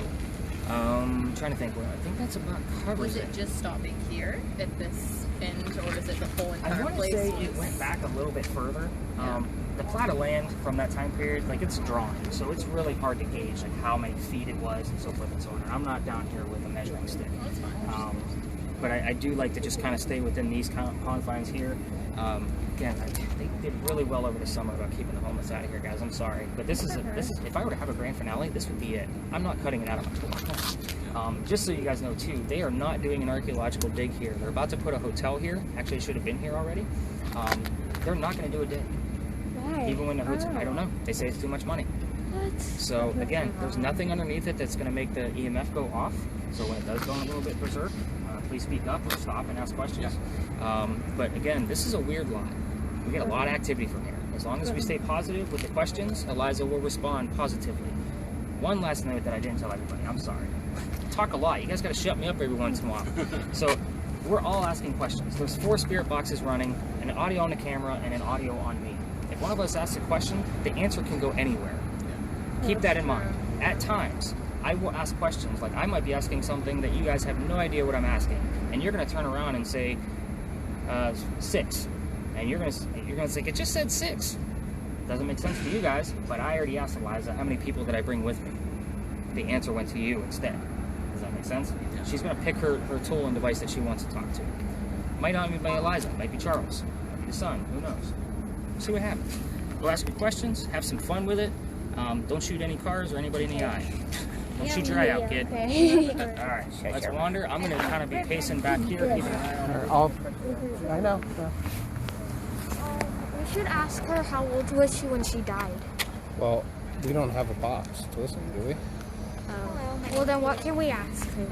I'm trying to think. Well, I think that's about covers it. Was it just stopping here at this end, or is it the whole entire I want to place? say it went back a little bit further. The plot of land from that time period, like, it's drawn, so it's really hard to gauge like how many feet it was and so forth and so on. I'm not down here with a measuring stick. But I do like to just kind of stay within these confines here. Again, they did really well over the summer about keeping the homeless out of here, guys. I'm sorry, but this is if I were to have a grand finale, this would be it. I'm not cutting it out of my tour. Just so you guys know too, they are not doing an archaeological dig here. They're about to put a hotel here. Actually, it should have been here already. They're not going to do a dig. Why? Even when the hotel, I don't know. They say it's too much money. What? So again, there's nothing underneath it that's going to make the EMF go off. So when it does go a little bit berserk, please speak up or stop and ask questions. But again, this is a weird lot. We get a lot of activity from here. As long as we stay positive with the questions, Eliza will respond positively. One last note that I didn't tell everybody. I'm sorry. I talk a lot. You guys got to shut me up every once in a while. So we're all asking questions. There's 4 spirit boxes running, an audio on the camera, and an audio on me. If one of us asks a question, the answer can go anywhere. Keep that in mind. At times, I will ask questions. Like, I might be asking something that you guys have no idea what I'm asking, and you're going to turn around and say 6, and you're going to say, it just said 6. Doesn't make sense to you guys, but I already asked Eliza, how many people did I bring with me? The answer went to you instead. Does that make sense? She's going to pick her tool and device that she wants to talk to. Might not even be Eliza, might be Charles, might be the son, who knows? See what happens. Go ask your questions, have some fun with it. Don't shoot any cars or anybody in the eye. Don't shoot your eye out, kid. Okay. Alright, let's wander. I'm going to kind of be pacing back here, keeping an eye on her. I know. We should ask her how old was she when she died. Well, we don't have a box to listen, do we? Well, then what can we ask her?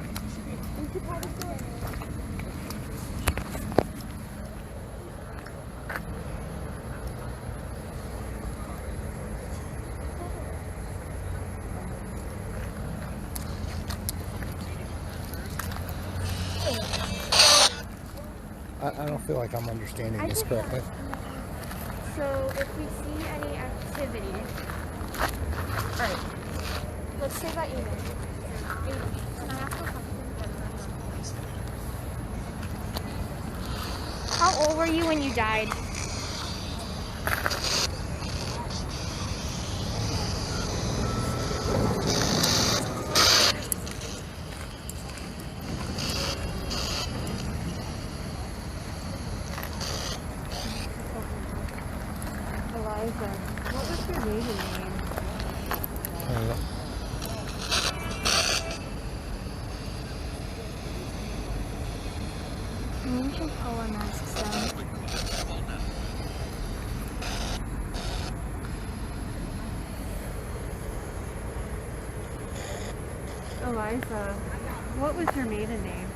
I don't feel like I'm understanding this correctly. So if we see any activity, alright, let's say that email. Can I ask a question? How old were you when you died? Eliza, what was your maiden name? Maybe we should pull our masks down. Eliza, what was your maiden name?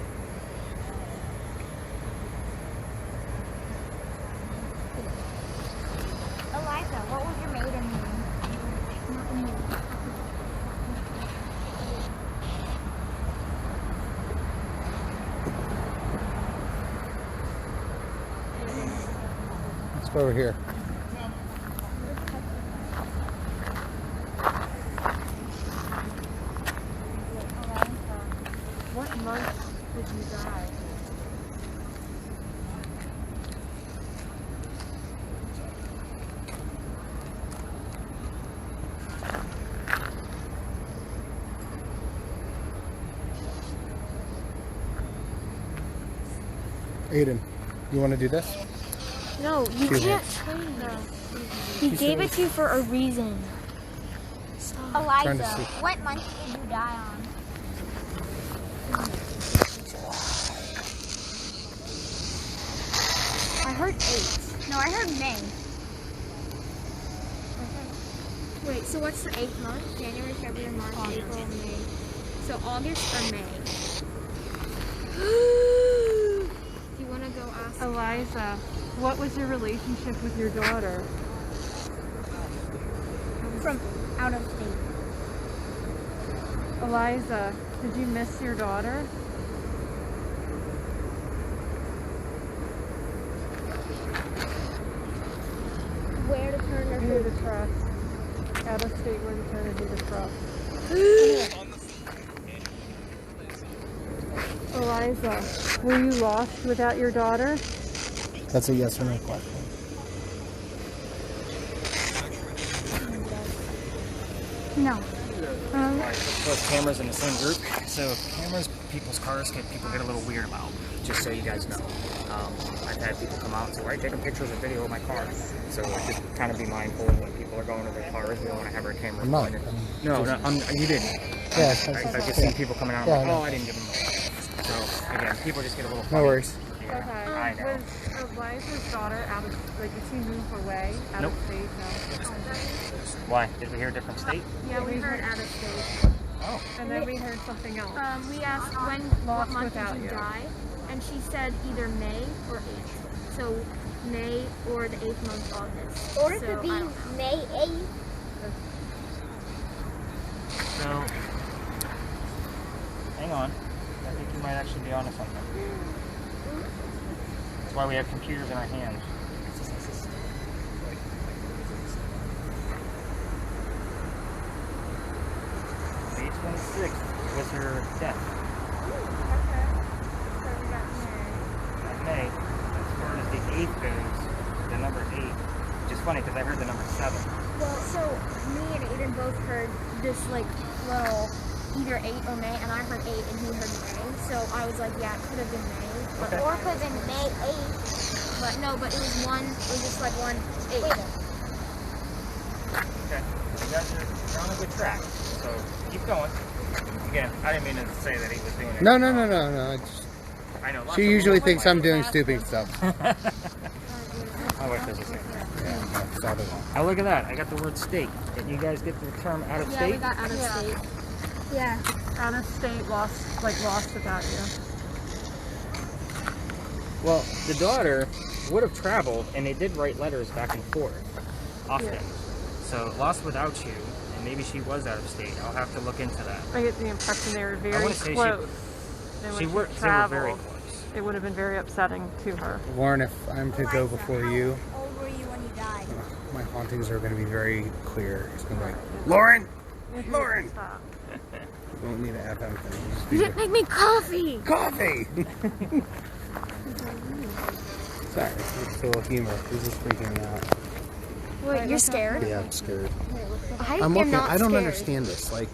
Eliza, what was your maiden name? Let's go over here. What month did you die? Aiden, you want to do this? No, you Excuse me. can't tell me that. He gave it to you for a reason. Trying to Eliza, see. what month did you die on? I heard 8. No, I heard May. Wait, so what's the 8th month? January, February, March, April, May. So August or May? Do you want to go ask? Eliza, what was your relationship with your daughter? From out of state. Eliza, did you miss your daughter? Where to turn or Into the trust. Out of state where to turn into the trust. Eliza, were you lost without your daughter? That's a yes or no question. No. Both cameras in the same group. So cameras, people's cars people get a little weird about. Just so you guys know, I've had people come out and say, "Right, taking pictures or video of my car." So just kind of be mindful when people are going to their cars. We don't want to have our cameras I'm not. pointed. No, you didn't. Yeah, I've just seen people coming out. Yeah, And I like, know. I didn't give them a So again, people just get a little. No funny. worries. Yeah, Okay. I know. Was Eliza's daughter out of, like, did she move away out Nope. of state? No. Why? Did we hear a different state? Yeah, we heard out of state. Oh. And then we heard something else. We asked what Lost month did without you you. die, and she said either May or 8th. So May or the 8th month August. Or it So, could be I don't know. May 8th. So, hang on. I think you might actually be onto something. That's why we have computers in our hands. May 26th was her death. Okay. So we got May. May. As far as the 8th goes, the number 8, which is funny because I heard the number 7. Well, so me and Aiden both heard this like little either 8 or May, and I heard 8 and he heard May. So I was like, yeah, it could have been May. But, Okay. Or it could have been May 8th. but no, but it was just like 1 8. Okay. You guys are on a good track. So keep going. Again, I didn't mean to say that he was doing it. No. I just, I know. lots she of usually people thinks like I'm doing stupid stuff. My wife does the same. Yeah, no, so do I. Oh, look at that. I got the word state. Did you guys get the term out of Yeah, state? we got out of state. Yeah. Out of state, lost without you. Well, the daughter would have traveled, and they did write letters back and forth often. Yeah. So, lost without you, and maybe she was out of state. I'll have to look into that. I get the impression they were very wanna say close. Then when They were very traveled, close. it would have been very upsetting to her. Lauren, if I'm to go before you, How old were you when you died? my hauntings are going to be very clear. It's going to be like, Lauren! Lauren! Stop. You won't need an FM thing. Just You be didn't make me coffee. coffee! Sorry, it's a little humor. He's just freaking me out. Wait, you're scared? Yeah, I'm scared. I I'm am looking. not I don't scared. understand this. Like,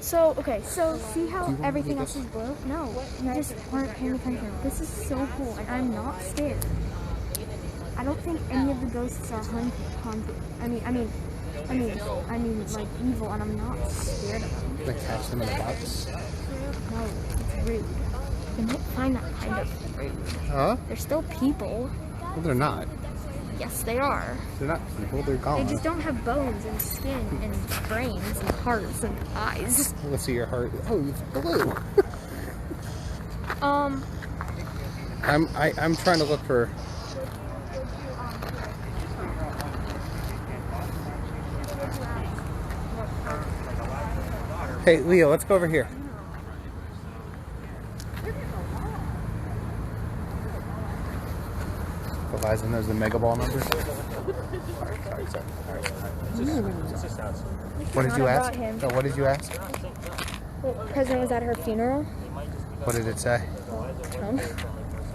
So, okay, so see how Do you want everything me else to- is blue? No, you just weren't paying attention. This is so cool, and I'm not scared. I don't think any of the ghosts are haunted. I mean, like evil, and I'm not scared of them. like catch them in a box. No, it's rude. They might find that kind of rude. Huh? They're still people. Well, they're not. Yes, they are. They're not people. They're They gone. just don't have bones and skin and brains and hearts and eyes. Let's see your heart. Oh, it's blue. I'm trying to look for. Hey, Leo, let's go over here. Eliza knows the mega ball numbers. What did you ask? No, what did you ask? Well, President was at her funeral. What did it say? Trump.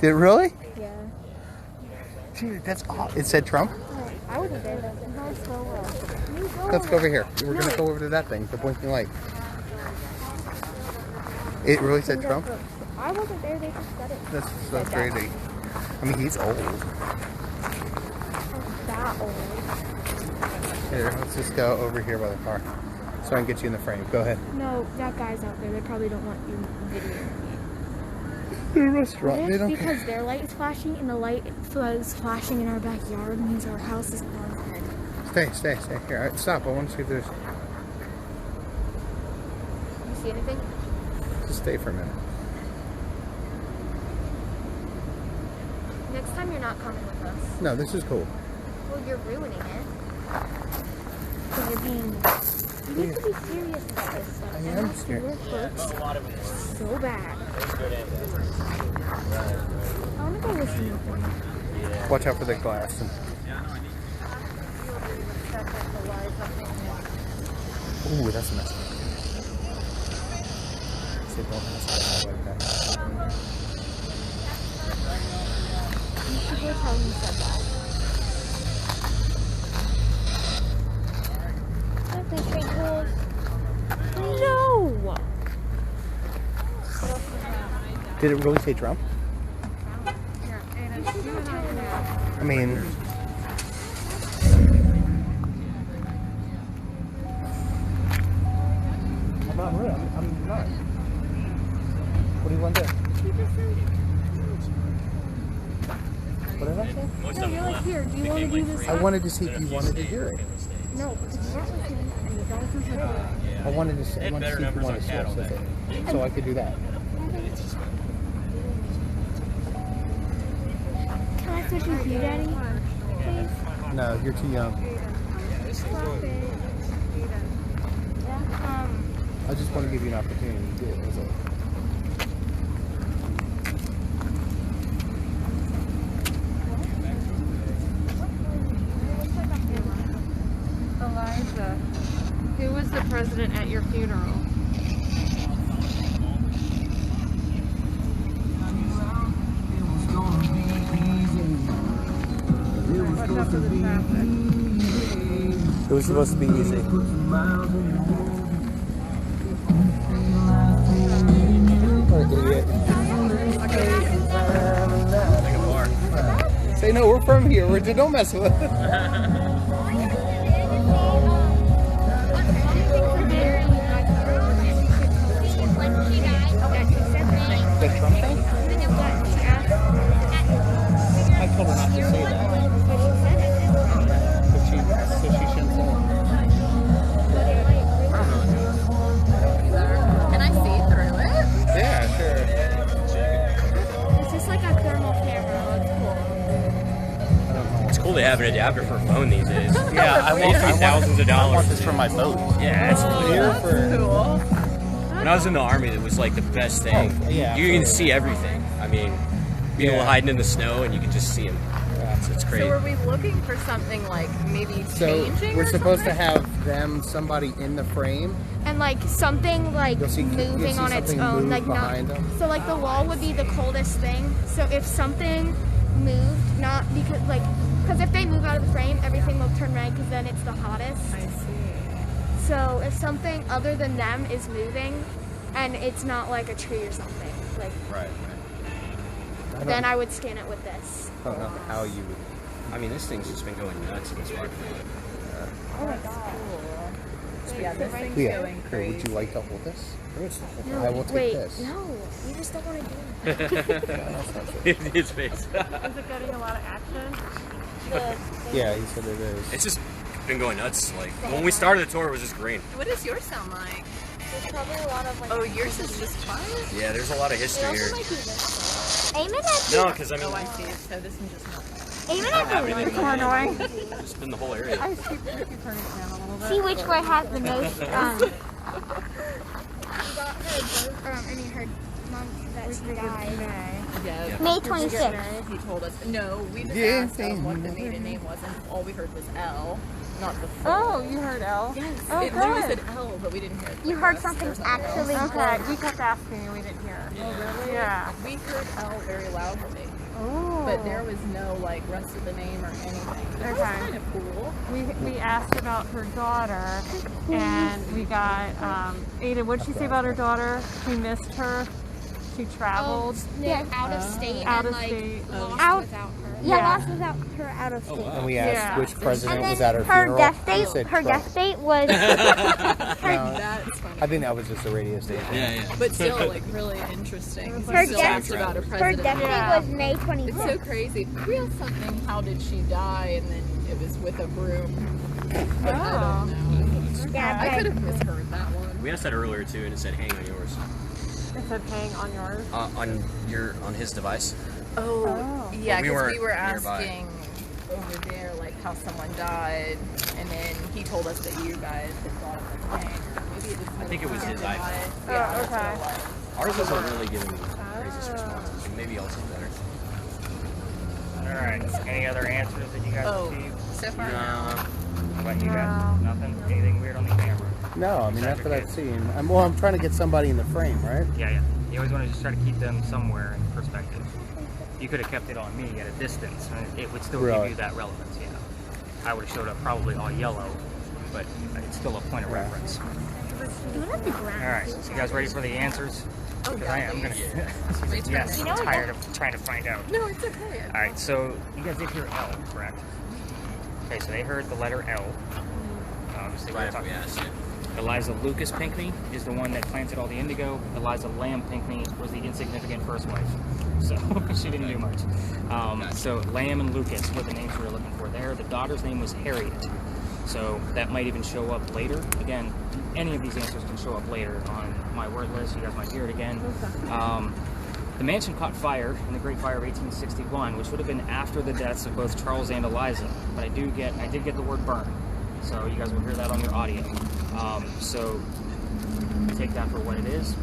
Did it really? Yeah. Dude, that's awesome. It said Trump? I wasn't there though. Let's go over here. We're gonna go over to that thing, the blinking light. It really said Trump? I wasn't there. They just said it. That's crazy. I mean, he's old. That old. Here, let's just go over here by the car, so I can get you in the frame. Go ahead. No, that guy's out there. They probably don't want you videoing. The What restaurant. They if don't because care. their light is flashing and the light was flashing in our backyard means our house is haunted? Stay here. All right, stop. I want to see if there's. You see anything? Just stay for a minute. Next time you're not coming with us. No, this is cool. Well, you're ruining it. Because you're being. You need to be serious about this stuff. I And am that's serious. where it hurts so bad. I want to go listen to them. Watch out for the glass. Ooh, that's messed up. See, don't mess with that like that. You should go tell him you said that. That's pretty cool. No! Did it really say Trump? I mean, I'm not rude. I'm not. What do you want to do? What did I say? No, you're like, here, do you want to do this? I wanted to see if you wanted to hear it. No, because you weren't listening and you don't listen to it. I wanted to see if you wanted to switch with it. So I could do that. Can I switch with you, Daddy? Please? No, you're too young. Stop it. I just want to give you an opportunity to do it. That's all. Eliza, who was the president at your funeral? What's up with the traffic? It was supposed to be easy. What an idiot. Say no, we're from here. Don't mess with it. The Trump thing? I told her not to say that. But she shouldn't say Can I see through it? it. Yeah, sure. It's just like a thermal camera. It's cool they have an adapter for a phone these days. Yeah, I want thousands of I want dollars. this for my boat. Yeah, it's Here for Cool. When I was in the army, it was like the best thing. Oh, yeah. You can see everything. I mean, people hiding in the snow and you can just see them. It's crazy. So were we looking for something like maybe So changing? we're or supposed to something? have them, somebody in the frame. And like something like You'll see moving on its something own, move like not. behind them. So like the wall would be the coldest thing. So if something moved, not because if they move out of the frame, everything will turn red because then it's the hottest. I see. So if something other than them is moving, and it's not like a tree or something, like Right. then I would scan it with this. I don't know how you would. I mean, this thing's just been going nuts in this market. Oh my god. Yeah, this thing's Leah, going here, crazy. would you like to hold this? No, I will take wait, this. no, you just don't want to do it. His face. Is it getting a lot of action? Yeah, he said it is. It's just been going nuts. Like when we started the tour, it was just green. What does yours sound like? There's probably a lot of like. Oh, yours is just quiet? Yeah, there's a lot of history here. Aiming at No, because I mean, Oh, I see. So this one just not. Aiming at the It's more annoying. it's been the whole area. I keep turning it down a little bit. see which one has the most. She got her mom that she died. Yeah. May 26th. He told us. No, we just Yeah, asked him what the maiden name was, and all we heard was L, not the full. Oh, you heard L? Yes. Oh, It literally good. said L, but we didn't hear it. You the heard rest something or something else. actually Okay, good. we kept asking and we didn't hear. Oh, really? Yeah. We heard L very loudly, Oh. but there was no like rest of the name or anything. But that was Okay. kind of cool. We asked about her daughter, and we got Ada. What did she say about her daughter? She missed her. She traveled. Yeah, out of state Out and of like state. lost Out- without her. Yeah, Yeah. lost without her out of state. And we asked Yeah. which president And was then at her her funeral. death He date. said Her Trump. death date was. That's funny. I think that was just a radio station. Yeah. But still, like, really interesting. Her We still death- asked about a Her president. death Yeah. date was May It's so 26th. crazy. We asked something, how did she die? And then it was with a broom. But I don't know. Yeah, I but- could have misheard that one. We asked that earlier too, and it said hang on yours. It said hang on yours. On his device. Oh, yeah, We because weren't we were nearby. asking over there, like, how someone died, and then he told us that you guys had brought up the thing. Maybe it was I think it was his device. iPhone. Yeah, Oh, that's what okay. it was. Ours wasn't really giving me craziest responses. Maybe yours is better. All right. Any other answers that you guys Oh, received? so far, no. How about you guys? Nothing? Anything weird on the camera? No, I mean Is that after the that case? scene, I'm trying to get somebody in the frame, right? Yeah. You always want to just try to keep them somewhere in perspective. You could have kept it on me at a distance, and it would still give Really? you that relevance. Yeah. I would have showed up probably all yellow, but it's still a point of reference. Do it at the ground. All right. So you guys ready for the answers? Oh, Because I am yeah, gonna. Yes. You know I'm what? tired of trying to find out. No, it's okay. All right, so you guys did hear L, correct? Okay, so they heard the letter L. Obviously, Right we're after talking. we asked you. Eliza Lucas Pinckney is the one that planted all the indigo. Eliza Lamb Pinckney was the insignificant first wife, so she didn't do much. So Lamb and Lucas were the names we were looking for there. The daughter's name was Harriet, so that might even show up later. Again, any of these answers can show up later on my word list. You guys might hear it again. The mansion caught fire in the Great Fire of 1861, which would have been after the deaths of both Charles and Eliza. But I did get the word burn, so you guys will hear that on your audio. So take that for what it is.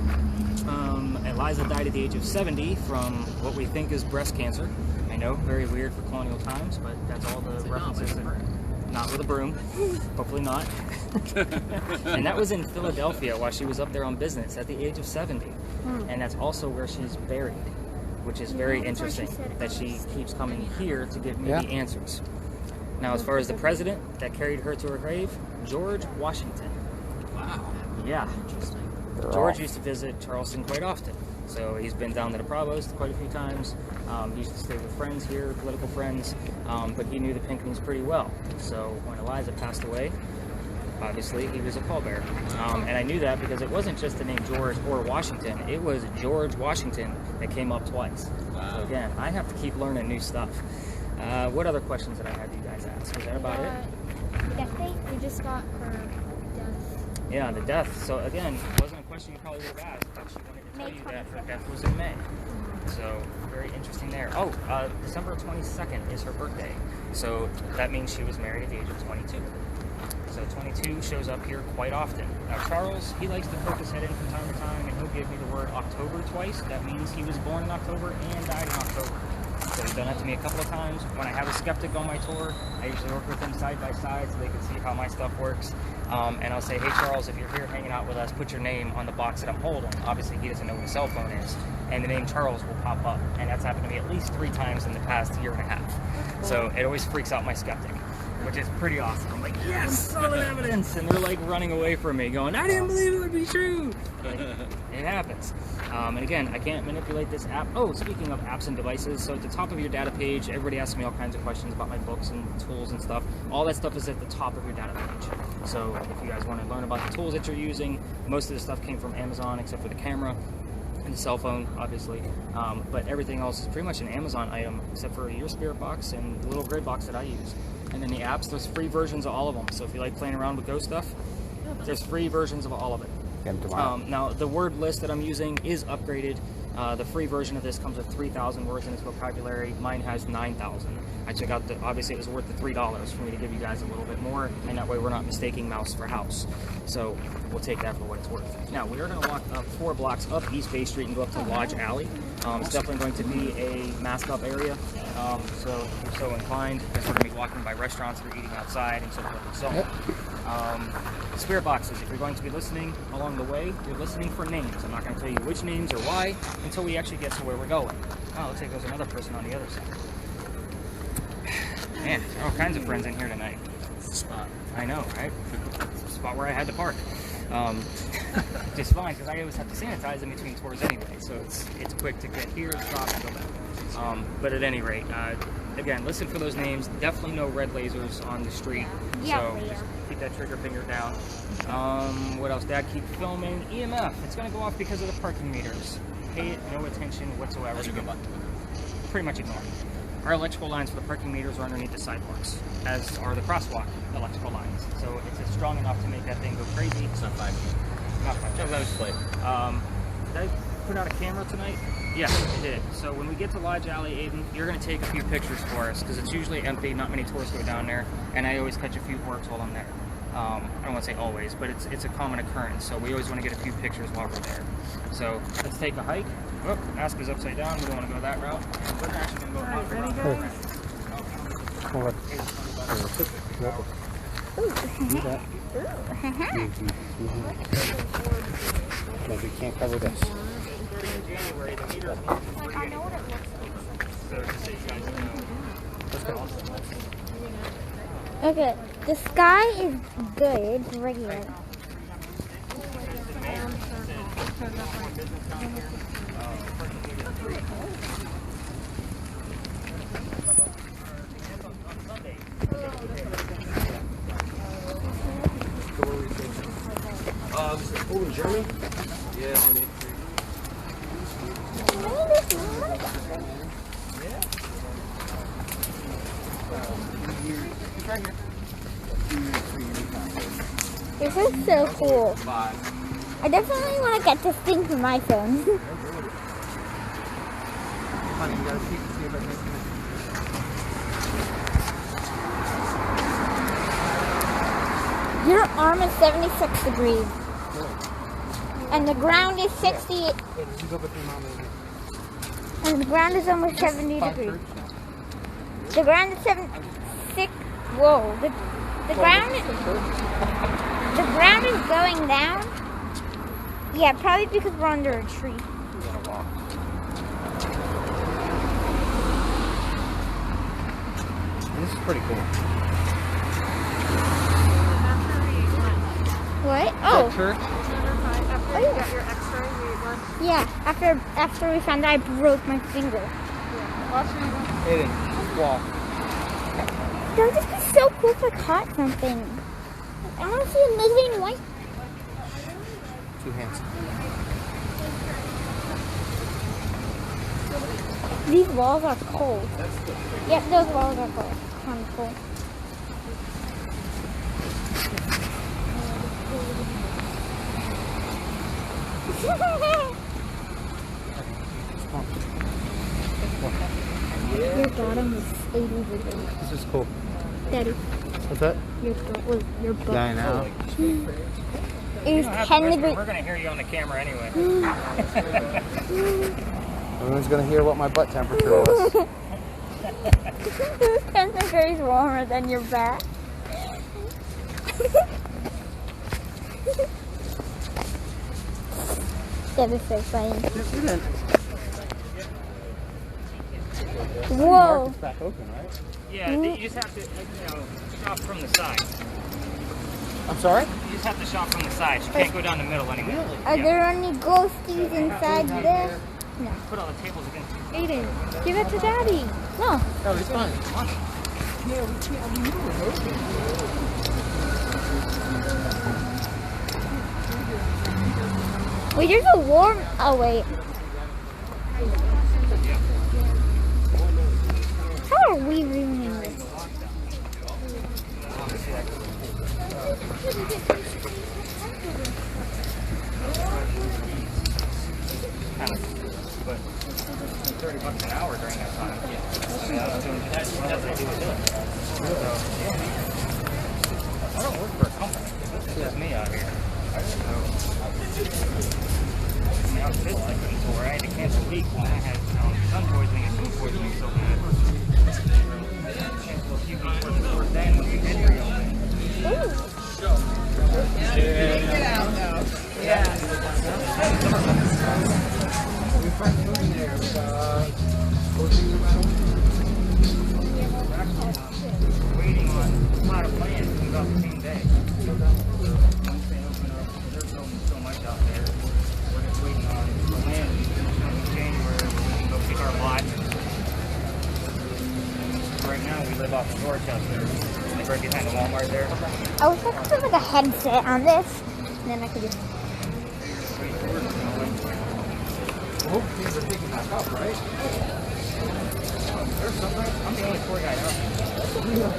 Eliza died at the age of 70 from what we think is breast cancer. I know, very weird for colonial times, but that's all the references. Not with a broom, hopefully not. And that was in Philadelphia while she was up there on business at the age of 70. And that's also where she's buried, which is very interesting that she keeps coming here to give me the answers. Now, as far as the president that carried her to her grave, George Washington. Wow. Yeah. Interesting. George used to visit Charleston quite often. So he's been down to the Provost quite a few times. He used to stay with friends here, political friends, but he knew the Pinckneys pretty well. So when Eliza passed away, obviously he was a pallbearer. And I knew that because it wasn't just the name George or Washington, it was George Washington that came up twice. Wow. So again, I have to keep learning new stuff. What other questions did I have you guys ask? Was that about it? Death date? We just got her death. Yeah, the death. So again, it wasn't a question you probably would have asked, but she wanted to tell you that her death was in May. So very interesting there. Oh, December 22nd is her birthday. So that means she was married at the age of 22. So 2022 shows up here quite often. Now Charles, he likes to poke his head in from time to time, and he'll give me the word October twice. That means he was born in October and died in October. So he's done that to me a couple of times. When I have a skeptic on my tour, I usually work with them side by side so they can see how my stuff works. And I'll say, hey Charles, if you're here hanging out with us, put your name on the box that I'm holding. Obviously he doesn't know what a cell phone is. And the name Charles will pop up. And that's happened to me at least 3 times in the past year and a half. So it always freaks out my skeptic, which is pretty awesome. I'm like, yes, solid evidence! And they're like running away from me going, I didn't believe it would be true! But it happens. And again, I can't manipulate this app. Oh, speaking of apps and devices, so at the top of your data page, everybody asks me all kinds of questions about my books and tools and stuff. All that stuff is at the top of your data page. So if you guys want to learn about the tools that you're using, most of the stuff came from Amazon except for the camera and the cell phone, obviously. But everything else is pretty much an Amazon item except for your spirit box and the little grid box that I use. And then the apps, there's free versions of all of them. So if you like playing around with Go stuff, there's free versions of all of it. Now, the word list that I'm using is upgraded. The free version of this comes with 3,000 words in its vocabulary. Mine has 9,000. I took out obviously it was worth the $3 for me to give you guys a little bit more, and that way we're not mistaking mouse for house. So we'll take that for what it's worth. Now, we are going to walk up 4 blocks up East Bay Street and go up to Lodge Alley. It's definitely going to be a mask up area. So if you're so inclined, we're going to be walking by restaurants or eating outside and so forth and so on. Spirit boxes, if you're going to be listening along the way, you're listening for names. I'm not going to tell you which names or why until we actually get to where we're going. Oh, looks like there's another person on the other side. Man, there are all kinds of friends in here tonight. Spot. I know, right? It's the spot where I had to park. Just fine, because I always have to sanitize in between tours anyway, so it's quick to get here, stop, and go back. But at any rate, again, listen for those names. Definitely no red lasers on the street. Yeah, So just keep that trigger finger down. What else? Dad, keep filming. EMF. It's going to go off because of the parking meters. Pay it no attention whatsoever. Pretty much ignore it. Our electrical lines for the parking meters are underneath the sidewalks, as are the crosswalk electrical lines. So it's strong enough to make that thing go crazy. It's not 5. Not 5. That was played. Did I put out a camera tonight? Yes, I did. So when we get to Lodge Alley, Aiden, you're going to take a few pictures for us because it's usually empty. Not many tourists go down there, and I always catch a few works while I'm there. I don't want to say always, but it's a common occurrence. So we always want to get a few pictures while we're there. So let's take a hike. Oh, Ask is upside down. We don't want to go that route. And we're actually going to go off the route. Hold on. Do that. Because we can't cover this. January, the meters Like, I know what it looks like. so just so you guys know. Let's go. Okay, the sky is good. It's regular. Oh, in German? Yeah, on the This is so cool. I definitely want to get this thing for my phone. Your arm is 76 degrees. And the ground is 60. And the ground is almost 70 degrees. The ground is 76. Whoa. The ground is going down. Yeah, probably because we're under a tree. This is pretty cool. What? Oh. Church? After you got your x-ray, you ate lunch. Yeah, after we found out I broke my finger. Aiden, walk. That would just be so cool if I caught something. I want to see a moving light. 2 hands. These walls are cold. Yep, those walls are cold. Kind of cool. Your bottom is 80 degrees. This is cool. Daddy. What's that? Your butt was your butt. Yeah, I know. It was You don't have to 10 whisper. degrees. We're gonna hear you on the camera anyway. Everyone's gonna hear what my butt temperature was. 10 degrees warmer than your back. That was so funny. Whoa. It's back open, right? Yeah, you just have to, shop from the side. I'm sorry? You just have to shop from the side. You can't go down the middle anymore. Are there any ghosties inside there? No. Put all the tables against you. Aiden, give it to Daddy. No. No, it's fine. Wait, there's a warm. Oh, wait. How are we ruining this? Kind of, but $30 an hour during that time. Yeah. That's what they do with it. So, I don't work for a company. It's just me out here. I was pissed I couldn't tour. I had to cancel a week when I had sun poisoning and food poisoning so bad. Cancel a few weeks worth of tour then when we did reopen. Waiting on a lot of plans to move out the same day. Once they open up, there's so much out there. We're just waiting on the land in January. We can go pick our lot. Right now we live off of Dorchester, like right behind the Walmart there. I wish I could put like a headset on this, and then I could just. Oh, things are picking back up, right? I'm the only poor guy out here.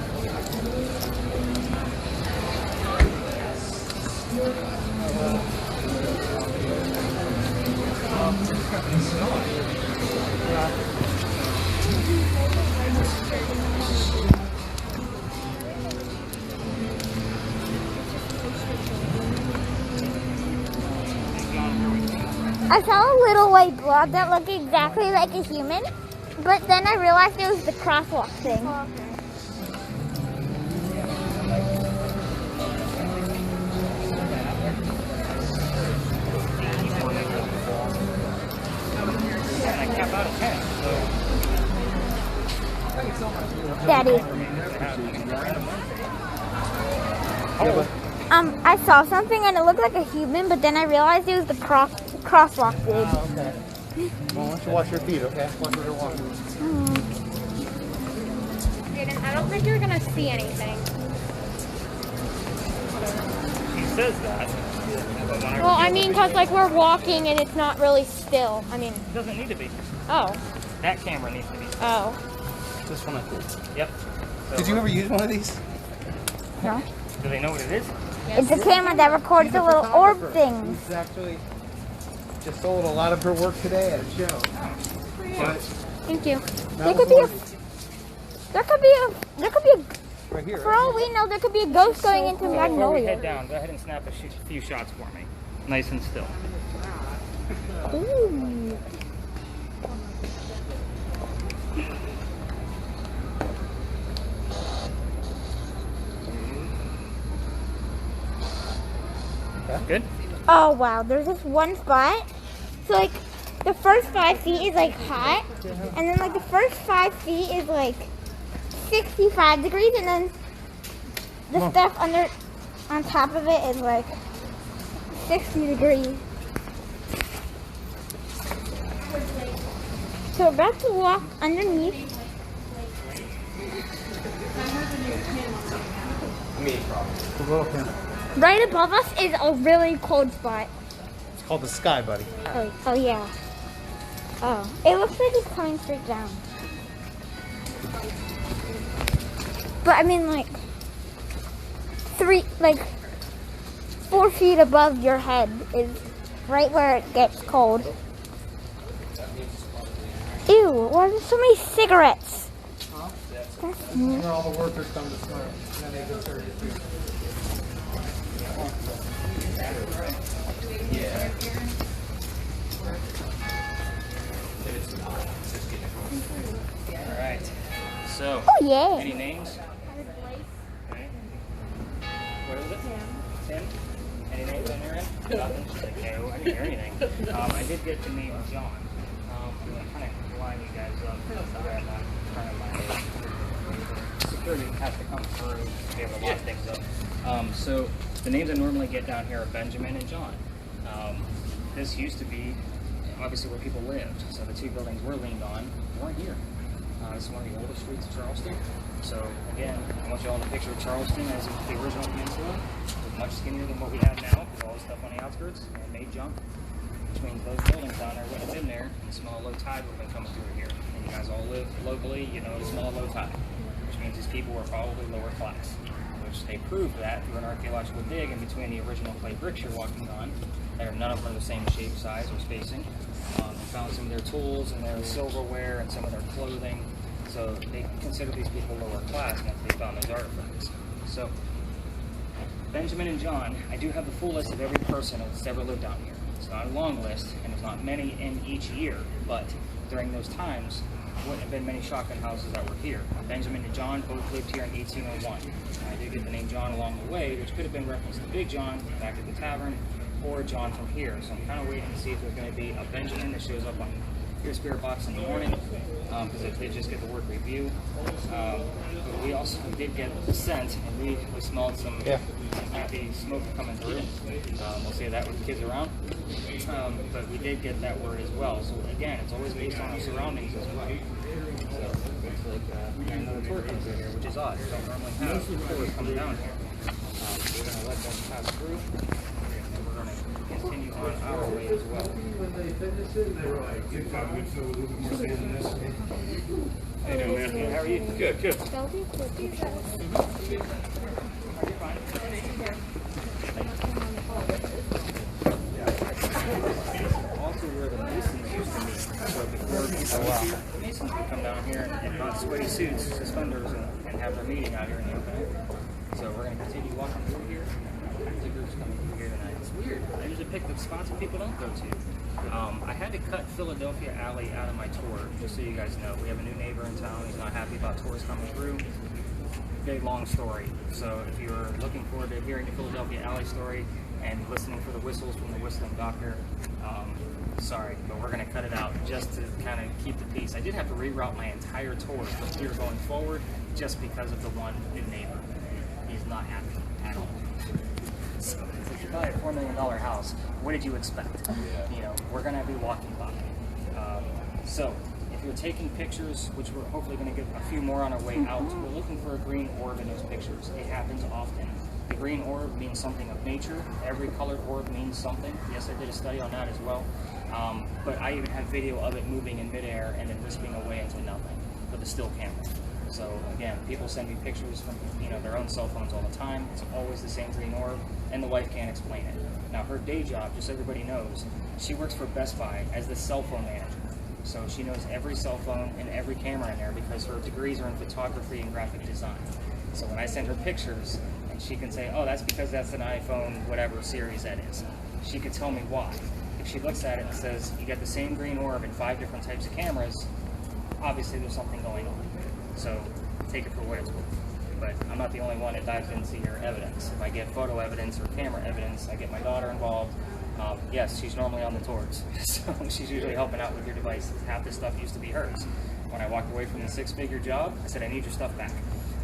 I saw a little white blob that looked exactly like a human, but then I realized it was the crosswalk thing. And I kept out of 10, so Daddy. I saw something and it looked like a human, but then I realized it was the crosswalk dude. Oh, okay. Well, why don't you wash your feet, okay? Watch where you're walking. Aiden, I don't think you're gonna see anything. he says that. But when Well, I mean, cause like we're walking and it's not really still. I mean, it doesn't need to be. oh, That camera needs to be. oh. This one I did. Yep. So, Did you ever use one of these? No. do they know what it is? It's a camera that records the little orb things. She's actually just sold a lot of her work today at a show. But Thank you. There could be a. right here. For all we know, there could be a ghost going into Before we head Magnolia. down, go ahead and snap a few shots for me. Nice and still. Ooh. Good? Oh wow, there's this one spot. So like the first 5 feet is like hot, and then like the first 5 feet is like 65 degrees, and then the stuff on top of it is like 60 degrees. So we're about to walk underneath. Right above us is a really cold spot. It's called the sky, buddy. Oh yeah. Oh, it looks like it's coming straight down. But I mean, like 4 feet above your head is right where it gets cold. Ew, why are there so many cigarettes? That's neat. And all the workers come to smoke, and then they go 32. All right. So, Oh yeah. any names? Okay. What is it? Tim. Any names on your end? Nothing. She's like, no, I didn't hear anything. I did get the name John. I'm kind of line you guys up. Sorry, I'm not trying to security has to come through to be able to lock things up. So the names I normally get down here are Benjamin and John. This used to be obviously where people lived. So the two buildings we're leaned on weren't here. This is one of the oldest streets of Charleston. So again, I want you all in the picture of Charleston as the original peninsula. It was much skinnier than what we have now, with all the stuff on the outskirts, and it made junk. Which means those buildings down there wouldn't have been there, and the smell of low tide would have been coming through here. And you guys all live locally, you know the smell of low tide, which means these people were probably lower class. Which they proved that through an archaeological dig in between the original clay bricks you're walking on. None of them are the same shape, size, or spacing. They found some of their tools and their silverware and some of their clothing. So they consider these people lower class once they found those artifacts. So Benjamin and John, I do have the full list of every person that's ever lived down here. It's not a long list, and there's not many in each year, but during those times, wouldn't have been many shotgun houses that were here. Benjamin and John both lived here in 1801. I did get the name John along the way, which could have been reference to Big John back at the tavern, or John from here. So I'm kind of waiting to see if there's going to be a Benjamin that shows up on your spirit box in the morning, because they just get the word review. But we also did get the scent, and we smelled some happy smoke coming through. We'll say that with the kids around. But we did get that word as well. So again, it's always based on our surroundings as well. So it's like another tour comes in here, which is odd. We don't normally have tours coming down here. We're going to let them pass through, and we're going to continue on our way as well. How you doing, man? How are you? Good, good. That'll be a cool picture. Are you fine? Also where the Masons used to meet. So before the Masons would come down here and not sweaty suits, suspenders, and have their meeting out here in the open. So we're going to continue walking through here. There's a group coming through here tonight. It's weird. I usually pick the spots that people don't go to. I had to cut Philadelphia Alley out of my tour, just so you guys know. We have a new neighbor in town. He's not happy about tourists coming through. Big, long story. So if you're looking forward to hearing the Philadelphia Alley story and listening for the whistles from the whistling doctor, sorry, but we're going to cut it out just to kind of keep the peace. I did have to reroute my entire tour from here going forward just because of the one new neighbor. He's not happy at all. So if you buy a $4 million house, what did you expect? You know, we're going to be walking by. So if you're taking pictures, which we're hopefully going to get a few more on our way out, we're looking for a green orb in those pictures. It happens often. The green orb means something of nature. Every colored orb means something. Yes, I did a study on that as well. But I even have video of it moving in midair and then wisping away into nothing with a still camera. So again, people send me pictures from their own cell phones all the time. It's always the same green orb, and the wife can't explain it. Now her day job, just so everybody knows, she works for Best Buy as the cell phone manager. So she knows every cell phone and every camera in there because her degrees are in photography and graphic design. So when I send her pictures, and she can say, oh, that's because that's an iPhone, whatever series that is. She could tell me why. If she looks at it and says, you got the same green orb in 5 different types of cameras, obviously there's something going on. So take it for what it's worth. But I'm not the only one that dives into your evidence. If I get photo evidence or camera evidence, I get my daughter involved. Yes, she's normally on the tours, so she's usually helping out with your devices. Half this stuff used to be hers. When I walked away from the 6-figure job, I said, I need your stuff back.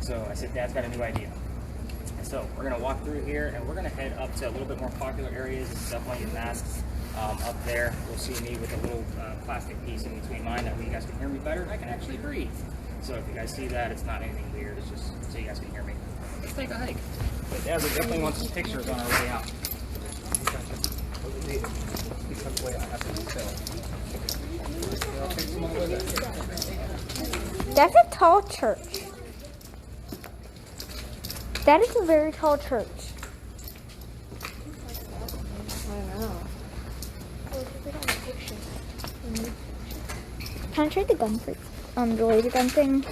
So I said, Dad's got a new idea. So we're going to walk through here, and we're going to head up to a little bit more popular areas. It's definitely your masks up there. You'll see me with a little plastic piece in between mine. That way you guys can hear me better, and I can actually breathe. So if you guys see that, it's not anything weird. It's just so you guys can hear me. Let's take a hike. But Dad, we definitely want some pictures on our way out. That's a tall church. That is a very tall church. I know. Can I trade the gun for the laser gun thing?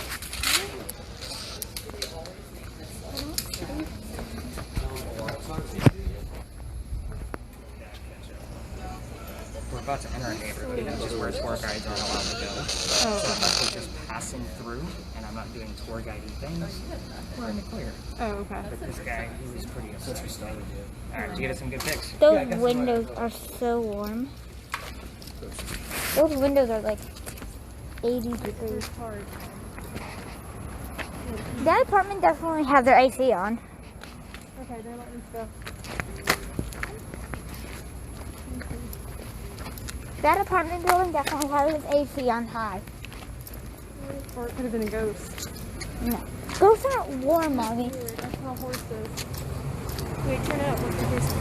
about to enter a neighborhood, which is where tour guides aren't allowed to go. So I'm actually just passing through, and I'm not doing tour guidey things. We're in the clear. Oh, okay. But this guy, he was pretty upset. Alright, did you get us some good pics? Those windows are so warm. Those windows are like 80 degrees. That apartment definitely has their AC on. Okay, they're letting us go. That apartment building definitely has its AC on high. Or it could have been a ghost. No. Ghosts aren't warm, Mommy. That's how horse is. Wait, turn it up. What's the horse?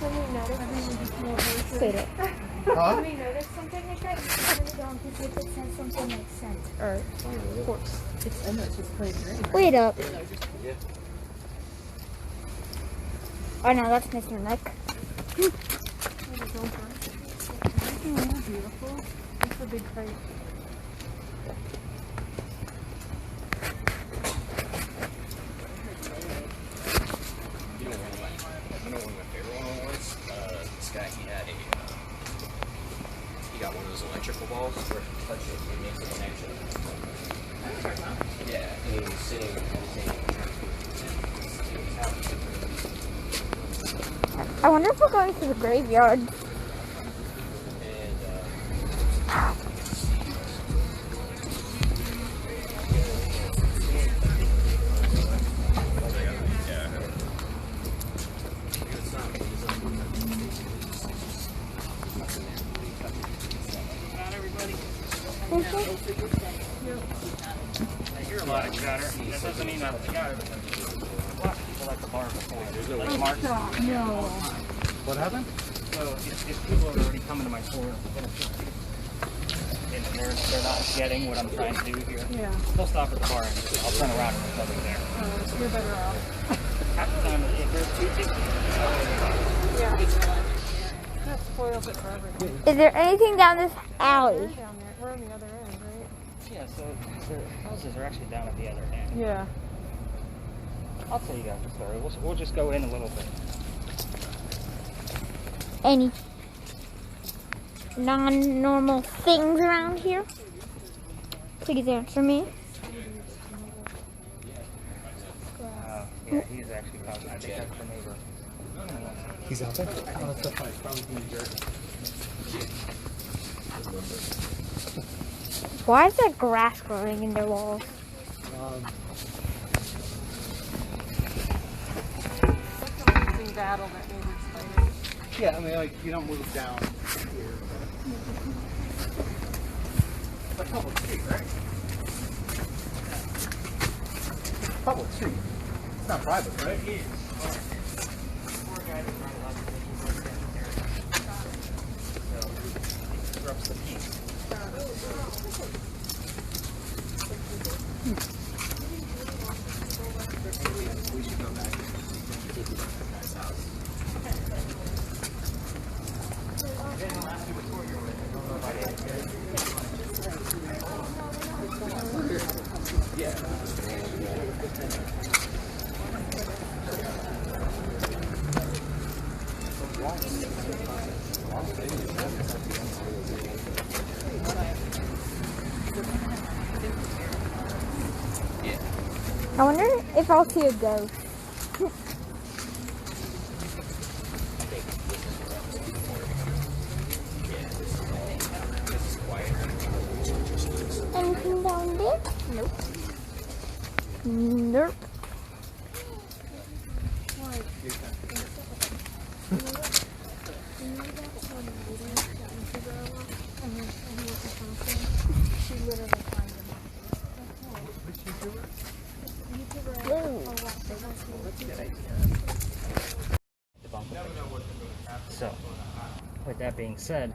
Have you noticed? Say it. Have you noticed something like that? You turn it on to see if it says something like scent or horse. Wait up. Oh no, that's Mr. Nick. Beautiful. It's a big crate. You know one of my favorite one was this guy. He got one of those electrical balls where if you touch it, it makes a connection. Yeah, and he was sitting I wonder if we're going to the graveyard. I hear a lot of chatter. That doesn't mean I'm chatter. A lot of people at the bar before. Like Mark. What happened? So if people are already coming to my tour, and they're not getting what I'm trying to do here, Yeah. they'll stop at the bar and I'll turn around and there's nothing there. So you're better off. Half the time, if there's two tickets, Yeah. That spoils it for everyone. Is there anything down this alley? We're down there. We're on the other end, right? yeah, so the houses are actually down at the other end. Yeah. I'll tell you guys the story. We'll just go in a little bit. Any non-normal things around here? Please answer me. Yeah, he's actually probably, I think that's the neighbor. He's out there? Oh, that's so funny. Probably from New Jersey. Why is there grass growing in their walls? Using battle that made it exciting. Yeah, I mean, like, you don't move down here. It's a public street, right? Public street. It's not private, right? It is. Poor guy that's not allowed to do so it disrupts the peace. We should go back and take the guy's house. I wonder if I'll see a ghost. Anything down there? Nope. Nope. So, with that being said,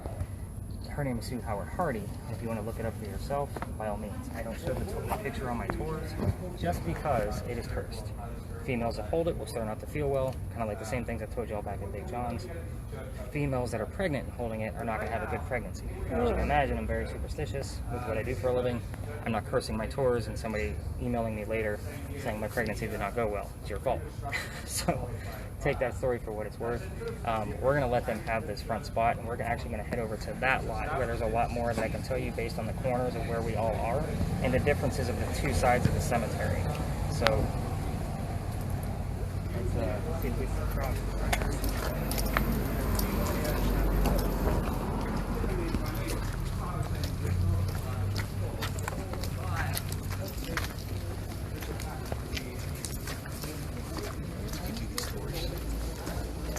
her name is Sue Howard Hardy. If you want to look it up for yourself, by all means. I don't show the picture on my tours just because it is cursed. Females that hold it will start not to feel well, kind of like the same things I told y'all back at Big John's. Females that are pregnant and holding it are not going to have a good pregnancy. As you can imagine, I'm very superstitious with what I do for a living. I'm not cursing my tours and somebody emailing me later saying my pregnancy did not go well. It's your fault. So take that story for what it's worth. We're going to let them have this front spot, and we're actually going to head over to that lot where there's a lot more that I can tell you based on the corners of where we all are and the differences of the two sides of the cemetery. So let's see if we can cross.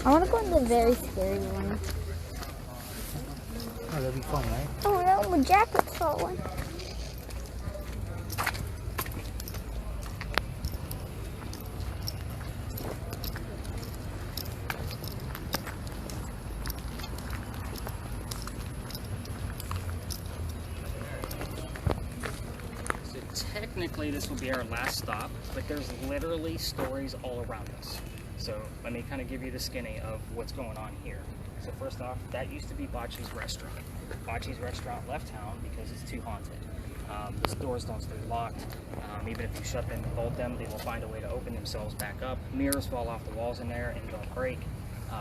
I want to go in the very scary one. Oh, that'd be fun, right? Oh, no, my jacket's falling. Technically, this will be our last stop, but there's literally stories all around us. So let me kind of give you the skinny of what's going on here. So first off, that used to be Bocce's restaurant. Bocce's restaurant left town because it's too haunted. The doors don't stay locked. Even if you shut them and bolt them, they will find a way to open themselves back up. Mirrors fall off the walls in there and don't break,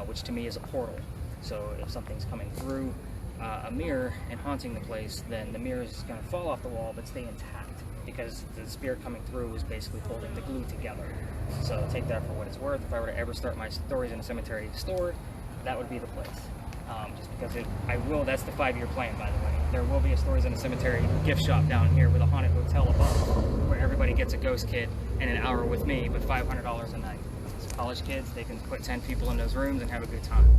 which to me is a portal. So if something's coming through a mirror and haunting the place, then the mirror is going to fall off the wall but stay intact, because the spirit coming through is basically holding the glue together. So take that for what it's worth. If I were to ever start my stories in a cemetery store, that would be the place. Just because that's the 5-year plan, by the way. There will be a Stories in a Cemetery gift shop down here with a haunted hotel above, where everybody gets a ghost kit and an hour with me, but $500 a night. So college kids, they can put 10 people in those rooms and have a good time.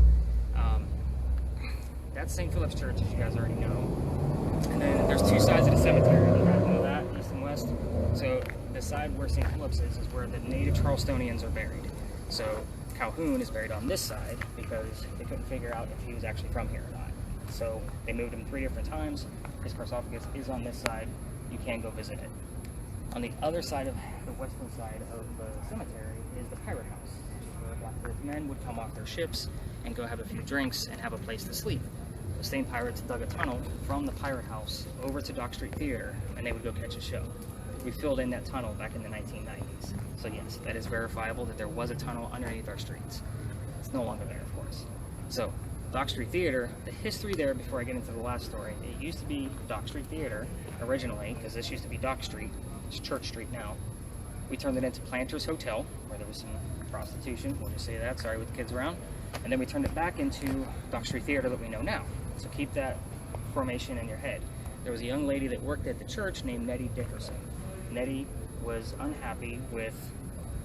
That's St. Philip's Church, as you guys already know. And then there's two sides of the cemetery. You guys know that, east and west. So the side where St. Philip's is where the native Charlestonians are buried. So Calhoun is buried on this side because they couldn't figure out if he was actually from here or not. So they moved him 3 different times. His sarcophagus is on this side. You can go visit it. On the other side of the western side of the cemetery is the pirate house, which is where Black Earth men would come off their ships and go have a few drinks and have a place to sleep. The same pirates dug a tunnel from the pirate house over to Dock Street Theater, and they would go catch a show. We filled in that tunnel back in the 1990s. So yes, that is verifiable that there was a tunnel underneath our streets. It's no longer there, of course. So, Dock Street Theater, the history there, before I get into the last story, it used to be Dock Street Theater originally, because this used to be Dock Street. It's Church Street now. We turned it into Planters Hotel, where there was some prostitution, we'll just say that, sorry with the kids around. And then we turned it back into Dock Street Theater that we know now. So keep that formation in your head. There was a young lady that worked at the church named Nettie Dickerson. Nettie was unhappy with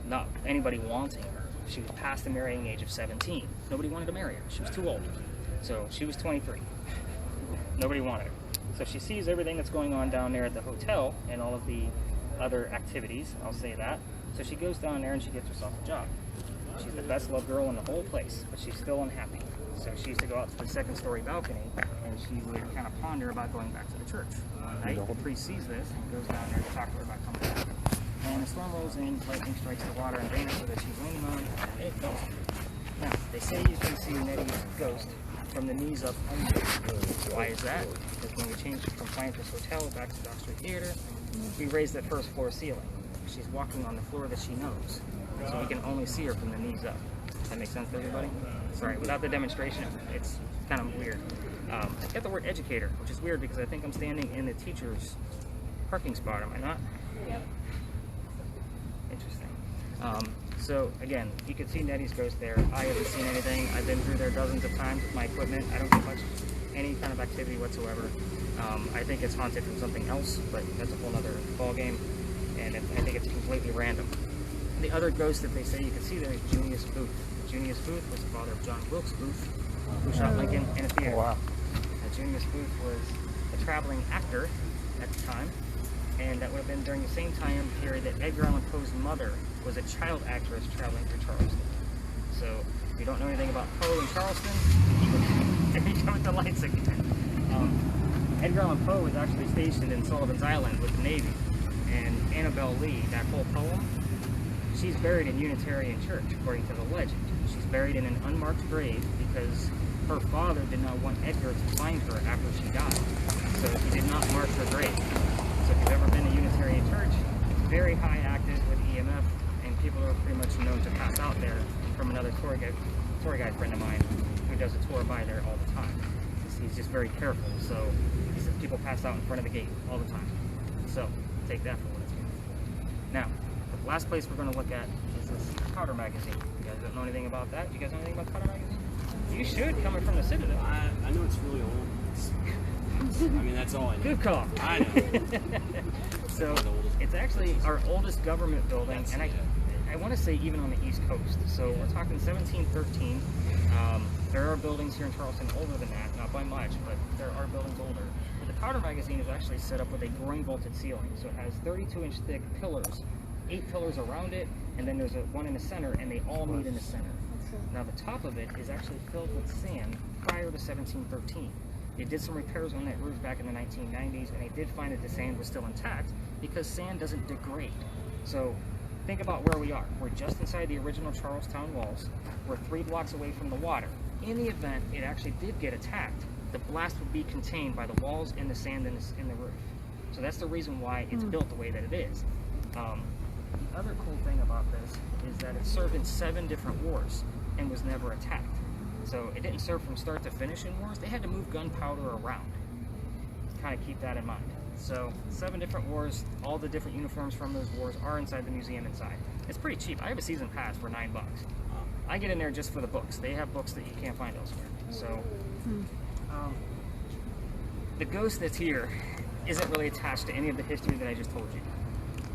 not anybody wanting her. She was past the marrying age of 17. Nobody wanted to marry her. She was too old. So she was 23. Nobody wanted her. So she sees everything that's going on down there at the hotel and all of the other activities, I'll say that. So she goes down there and she gets herself a job. She's the best loved girl in the whole place, but she's still unhappy. So she used to go out to the second-story balcony, and she would kind of ponder about going back to the church. One night, the priest sees this and goes down there to talk to her about coming back. And a storm rolls in, lightning strikes the water and vanishes that she's leaning on, and it goes. Now, they say you can see Nettie's ghost from the knees up under. Why is that? Because when we changed from Planters Hotel back to Dock Street Theater, we raised that first floor ceiling. She's walking on the floor that she knows, so we can only see her from the knees up. Does that make sense to everybody? Sorry, without the demonstration, it's kind of weird. I got the word educator, which is weird because I think I'm standing in the teacher's parking spot, am I not? Yep. Interesting. So again, you can see Nettie's ghost there. I haven't seen anything. I've been through there dozens of times with my equipment. I don't get much, any kind of activity whatsoever. I think it's haunted from something else, but that's a whole other ball game, and I think it's completely random. The other ghost that they say you can see there is Junius Booth. Junius Booth was the father of John Wilkes Booth, who shot Lincoln in a theater. Wow. Junius Booth was a traveling actor at the time, and that would have been during the same time period that Edgar Allan Poe's mother was a child actress traveling through Charleston. So if you don't know anything about Poe in Charleston, here we go with the lights again. Edgar Allan Poe was actually stationed in Sullivan's Island with the Navy, and Annabelle Lee, that whole poem, she's buried in Unitarian Church, according to the legend. She's buried in an unmarked grave because her father did not want Edgar to find her after she died. So he did not mark her grave. So you've ever been to Unitarian Church, it's very high active with EMF, and people are pretty much known to pass out there. From another tour guide friend of mine who does a tour by there all the time. He's just very careful, so he says people pass out in front of the gate all the time. So take that for what it's worth. Now, the last place we're going to look at is this powder magazine. You guys don't know anything about that? You guys know anything about powder magazine? You should, coming from the Citadel. I know it's really old. I mean, that's all I know. Good call. I know. So it's actually our oldest government building, and I want to say even on the East Coast. So we're talking 1713. There are buildings here in Charleston older than that, not by much, but there are buildings older. But the powder magazine is actually set up with a groin vaulted ceiling. So it has 32-inch thick pillars, 8 pillars around it, and then there's one in the center, and they all meet in the center. Now the top of it is actually filled with sand prior to 1713. They did some repairs on that roof back in the 1990s, and they did find that the sand was still intact because sand doesn't degrade. So think about where we are. We're just inside the original Charlestown walls. We're 3 blocks away from the water. In the event it actually did get attacked, the blast would be contained by the walls and the sand in the roof. So that's the reason why it's built the way that it is. The other cool thing about this is that it served in 7 different wars and was never attacked. So it didn't serve from start to finish in wars. They had to move gunpowder around. Kind of keep that in mind. So 7 different wars, all the different uniforms from those wars are inside the museum inside. It's pretty cheap. I have a season pass for $9. I get in there just for the books. They have books that you can't find elsewhere. So the ghost that's here isn't really attached to any of the history that I just told you.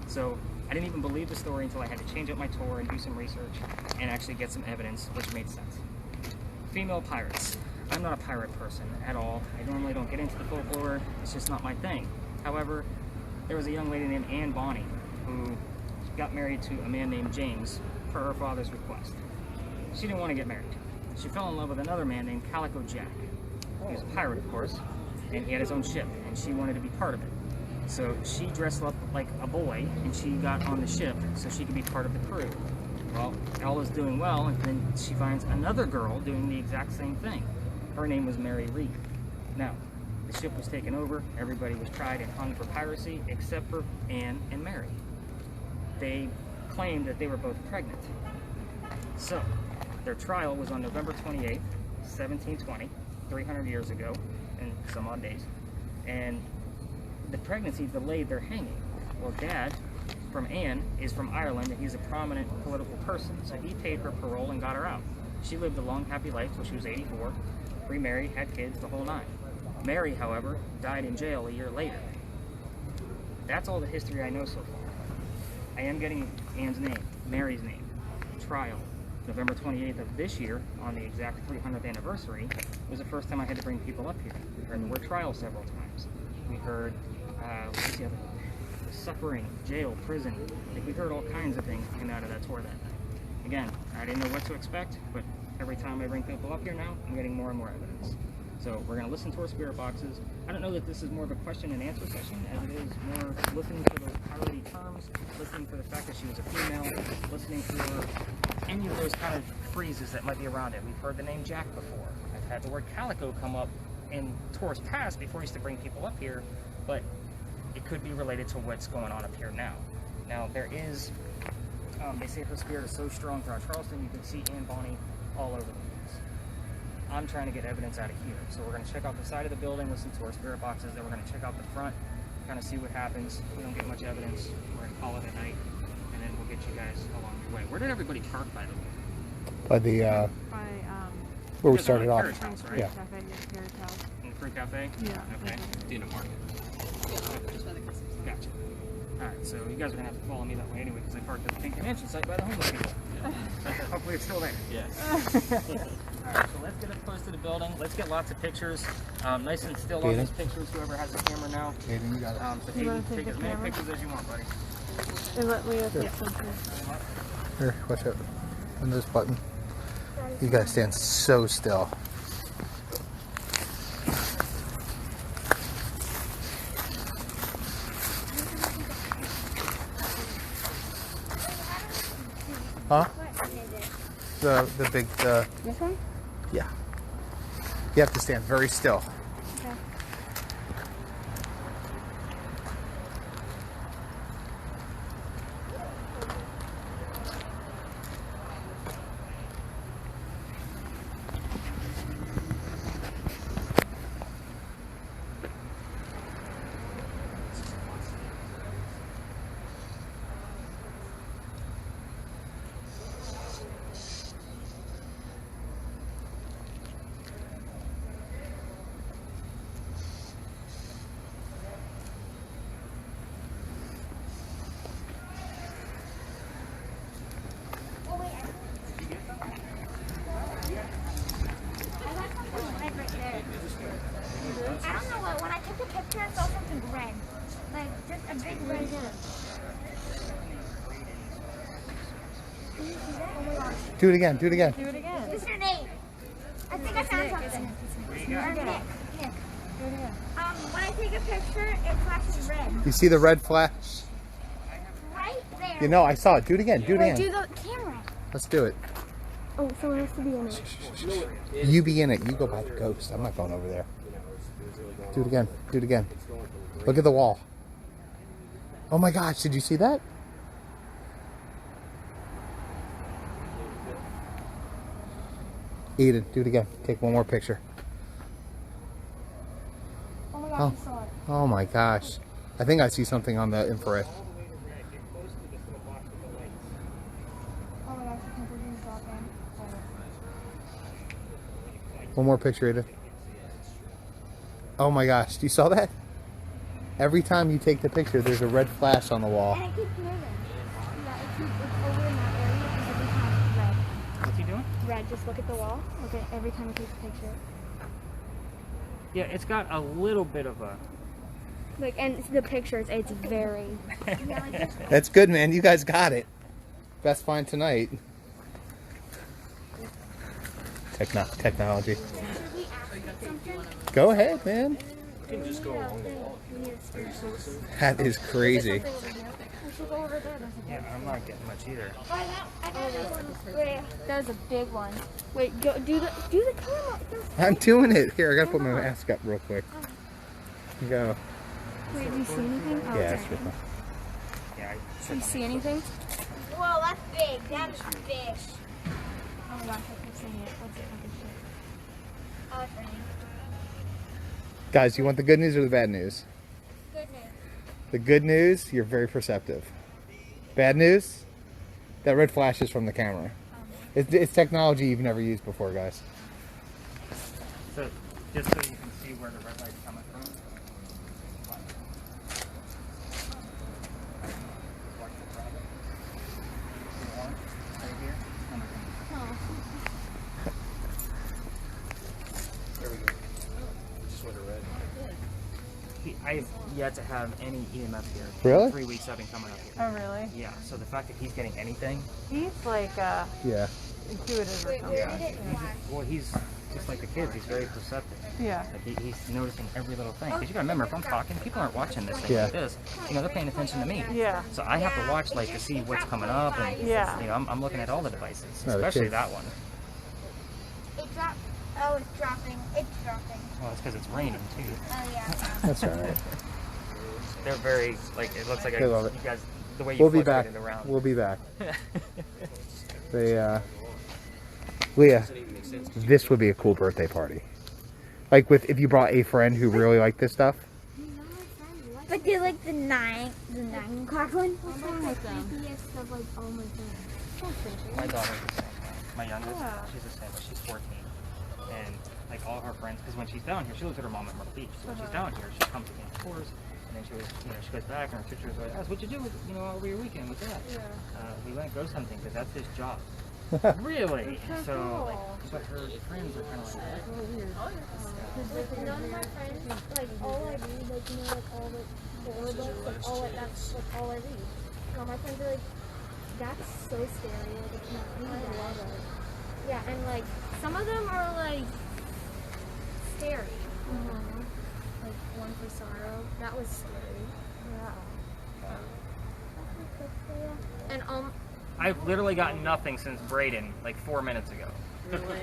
So I didn't even believe the story until I had to change up my tour and do some research and actually get some evidence, which made sense. Female pirates. I'm not a pirate person at all. I normally don't get into the folklore. It's just not my thing. However, there was a young lady named Anne Bonny who got married to a man named James per her father's request. She didn't want to get married. She fell in love with another man named Calico Jack. He was a pirate, of course, and he had his own ship, and she wanted to be part of it. So she dressed up like a boy, and she got on the ship so she could be part of the crew. Well, all was doing well, and then she finds another girl doing the exact same thing. Her name was Mary Reed. Now, the ship was taken over, everybody was tried and hung for piracy, except for Anne and Mary. They claimed that they were both pregnant. So, their trial was on November 28th, 1720, 300 years ago, and some odd days. And the pregnancy delayed their hanging. Well, Dad, from Anne, is from Ireland, and he's a prominent political person, so he paid her parole and got her out. She lived a long, happy life till she was 84, remarried, had kids, the whole 9. Mary, however, died in jail a year later. That's all the history I know so far. I am getting Anne's name, Mary's name. Trial, November 28th of this year, on the exact 300th anniversary, was the first time I had to bring people up here. We heard the word trial several times. We heard, what's the other one? Suffering, jail, prison. Like, we heard all kinds of things came out of that tour that night. Again, I didn't know what to expect, but every time I bring people up here now, I'm getting more and more evidence. So we're going to listen to our spirit boxes. I don't know that this is more of a question and answer session as it is more listening for those piratey terms, listening for the fact that she was a female, listening for any of those kind of phrases that might be around it. We've heard the name Jack before. I've had the word calico come up in tours past before I used to bring people up here, but it could be related to what's going on up here now. Now there is, they say her spirit is so strong throughout Charleston, you can see Anne Bonny all over the place. I'm trying to get evidence out of here. So we're going to check out the side of the building, listen to our spirit boxes, then we're going to check out the front, kind of see what happens. If we don't get much evidence, we're going to call it a night, and then we'll get you guys along your way. Where did everybody park, by the way? By the, where we started off. Carriage House, right? Yeah. Cafe, yeah, Carriage House. In the Fruit Cafe? Yeah. Okay. Dina Market. Gotcha. Alright, so you guys are going to have to follow me that way anyway, because I parked at the Pink Convention site by the homeless people. Hopefully it's still there. Yes. Alright, so let's get up close to the building. Let's get lots of pictures. Nice and still on these pictures, whoever has the camera now. Hayden, you got it. So Hayden, take as many pictures as you want, buddy. And let Leah take some too. Here, watch out. On this button. You guys stand so still. Huh? The big, This one? yeah. You have to stand very still. Okay. Do it again. Do it again. Do it again. Mr. Nate. I think I found something. Where you go? Nick. Do it again. When I take a picture, it flashes red. You see the red flash? Right there. You know, I saw it. Do it again. Do it Wait, again. do the camera. Let's do it. Oh, someone has to be in it. You be in it. You go by the ghost. I'm not going over there. Do it again. Do it again. Look at the wall. Oh my gosh, did you see that? Eden, do it again. Take one more picture. Oh my gosh, Oh. I saw it. Oh my gosh. I think I see something on the infrared. Oh my gosh, I can't believe you saw that. One more picture, Eden. Oh my gosh, you saw that? Every time you take the picture, there's a red flash on the wall. And it keeps moving. Yeah, it's over in that area, and every time red. What's he doing? Red, just look at the wall. Look at every time he takes a picture. Yeah, it's got a little bit of a. Like, and the pictures, it's very. That's good, man. You guys got it. Best find tonight. Technology. Go ahead, man. That is crazy. Yeah, I'm not getting much either. Wait, that was a big one. Wait, go do the camera. I'm doing it. Here, I gotta put my mask up real quick. Go. Wait, do you see anything? Oh, Yeah, it's sure. okay. Yeah, Do you see anything? Whoa, that's big. That is big. Oh my gosh, I keep seeing it. What's it? Oh, it's raining. Guys, you want the good news or the bad news? Good news. The good news, you're very perceptive. Bad news, that red flash is from the camera. It's technology you've never used before, guys. So, just so you can see where the red light's coming from. Right here. There we go. Just went to red. I have yet to have any EMF here. Really? 3 weeks I've been coming up here. Oh, really? Yeah, so the fact that he's getting anything, He's like Yeah. intuitive or something. well, he's just like the kids. He's very perceptive. Yeah. Like he's noticing every little thing. Because you gotta remember, if I'm talking, people aren't watching this thing Yeah. like this. You know, they're paying attention to me. Yeah. So I have to watch like to see what's coming up, and Yeah. you know, I'm looking at all the devices, No, the especially kids. that one. It dropped. Oh, it's dropping. It's dropping. Well, it's because it's raining too. Oh, yeah. That's all right. They're very like it looks like They love it. you guys the way you We'll be back. fluctuated around. We'll be back. They, Leah, this would be a cool birthday party. Like if you brought a friend who really liked this stuff. But do like the 9 o'clock one? What's wrong with them? Creepiest of like all my friends. My daughter's the same. My youngest, she's the same, but she's 14. And like all her friends, because when she's down here, she lives with her mom at Myrtle Beach. So when she's down here, she comes to dance tours, and then she was, you know, she goes back and her teacher was like, "Ask what'd you do with, you know, over your weekend with that?" Yeah. We went ghost hunting because that's his job. Really? So, but her friends are kind of like, "That's a little weird." None of my friends, like all I read, like you know, like all the horror books, like all like that's like all I read. And all my friends are like, that's so scary. Like it's not, I love it. Yeah, and like some of them are like scary. Like One for Sorrow, that was scary. Yeah. And I've literally got nothing since Braden, like 4 minutes ago. Really?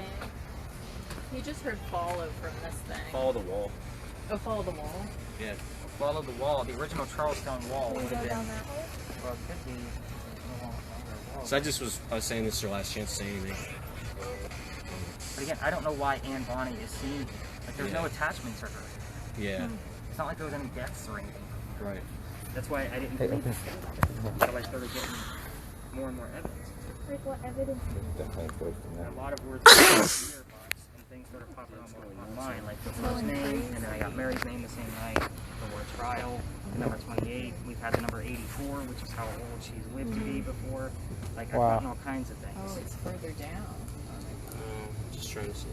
He just heard follow from this thing. Follow the wall. Oh, follow the wall. Yeah. Follow the wall. The original Charlestown wall would have been. Well, it could be. So I was saying this is your last chance to say anything. But again, I don't know why Anne Bonny is seeing me. Like, there's no attachment to her. Yeah. It's not like there was any deaths or anything. Right. That's why I didn't believe this until I started getting more and more evidence. like what evidence? And a lot of words and things started popping on online, like the first name, and then I got Mary's name the same night, the word trial, the number 28, we've had the number 84, which is how old she's lived to be before. Like, I've gotten all kinds of things. Oh, it's further down. Just trying to see.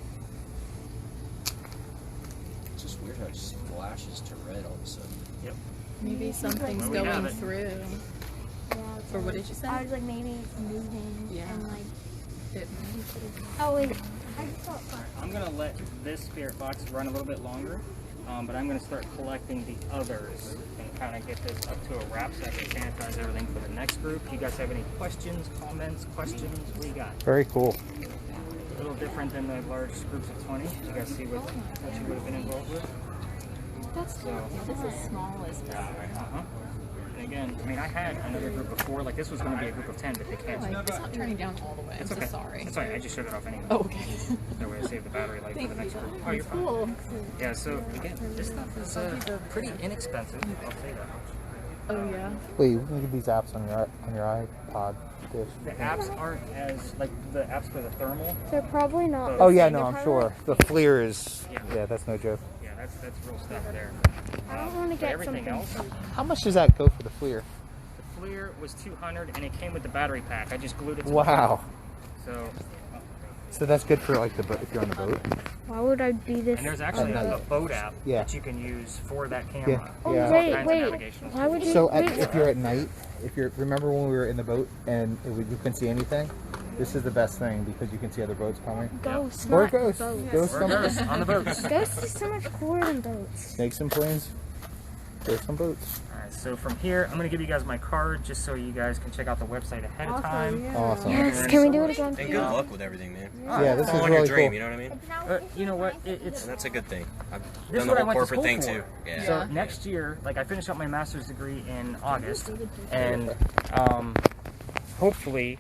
It's just weird how it just flashes to red all of a sudden. Yep. Maybe something's Well, we have going it. through. For what did you say? I was like, maybe it's moving. Yeah. And like, It oh wait. I just thought I'm gonna let this spirit box run a little bit longer, but I'm gonna start collecting the others and kind of get this up to a wrap so I can sanitize everything for the next group. You guys have any questions, comments, questions? What do you got? Very cool. A little different than the large groups of 20. You guys see what you would have been involved with? That's as small as that. Uh-huh. And again, I mean, I had another group before. Like, this was going to be a group of 10, but they canceled. It's not turning down all the way. I'm It's okay. so sorry. That's fine. I just shut it off anyway. Oh, okay. That way I save the battery life for the next group. Oh, you're fine. Cool. Yeah, so again, this stuff is pretty inexpensive. I'll say that much. Oh yeah. Wait, you can get these apps on your iPod dish. The apps aren't as, like, the apps for the thermal. they're probably not. Oh yeah, no, I'm sure. The FLIR is, yeah, that's no joke. Yeah, that's real stuff there. I don't want to But get everything something. else, How much does that go for the FLIR? the FLIR was $200 and it came with the battery pack. I just glued it to Wow. the phone. So that's good for like the boat if you're on the boat. Why would I be this? And there's actually a boat app Yeah. that you can use for that camera. Oh Yeah. wait, All kinds of wait. navigational Why would you? So wait, if you're at night, remember when we were in the boat and you couldn't see anything? This is the best thing because you can see other boats coming. ghosts, Or not ghosts. boats. Ghosts Or come. girls on the boats. Ghosts is so much cooler than boats. Snakes and planes. Ghosts on boats. Alright, so from here, I'm going to give you guys my card just so you guys can check out the website ahead of time. Awesome. Yes, can we do it again? And good luck with everything, man. Yeah, this is Following really your dream, cool. you know what I mean? You know what? It's And that's a good thing. I've This is done the what I whole went to corporate school thing for. too. Yeah. So next year, like I finished up my master's degree in August, and hopefully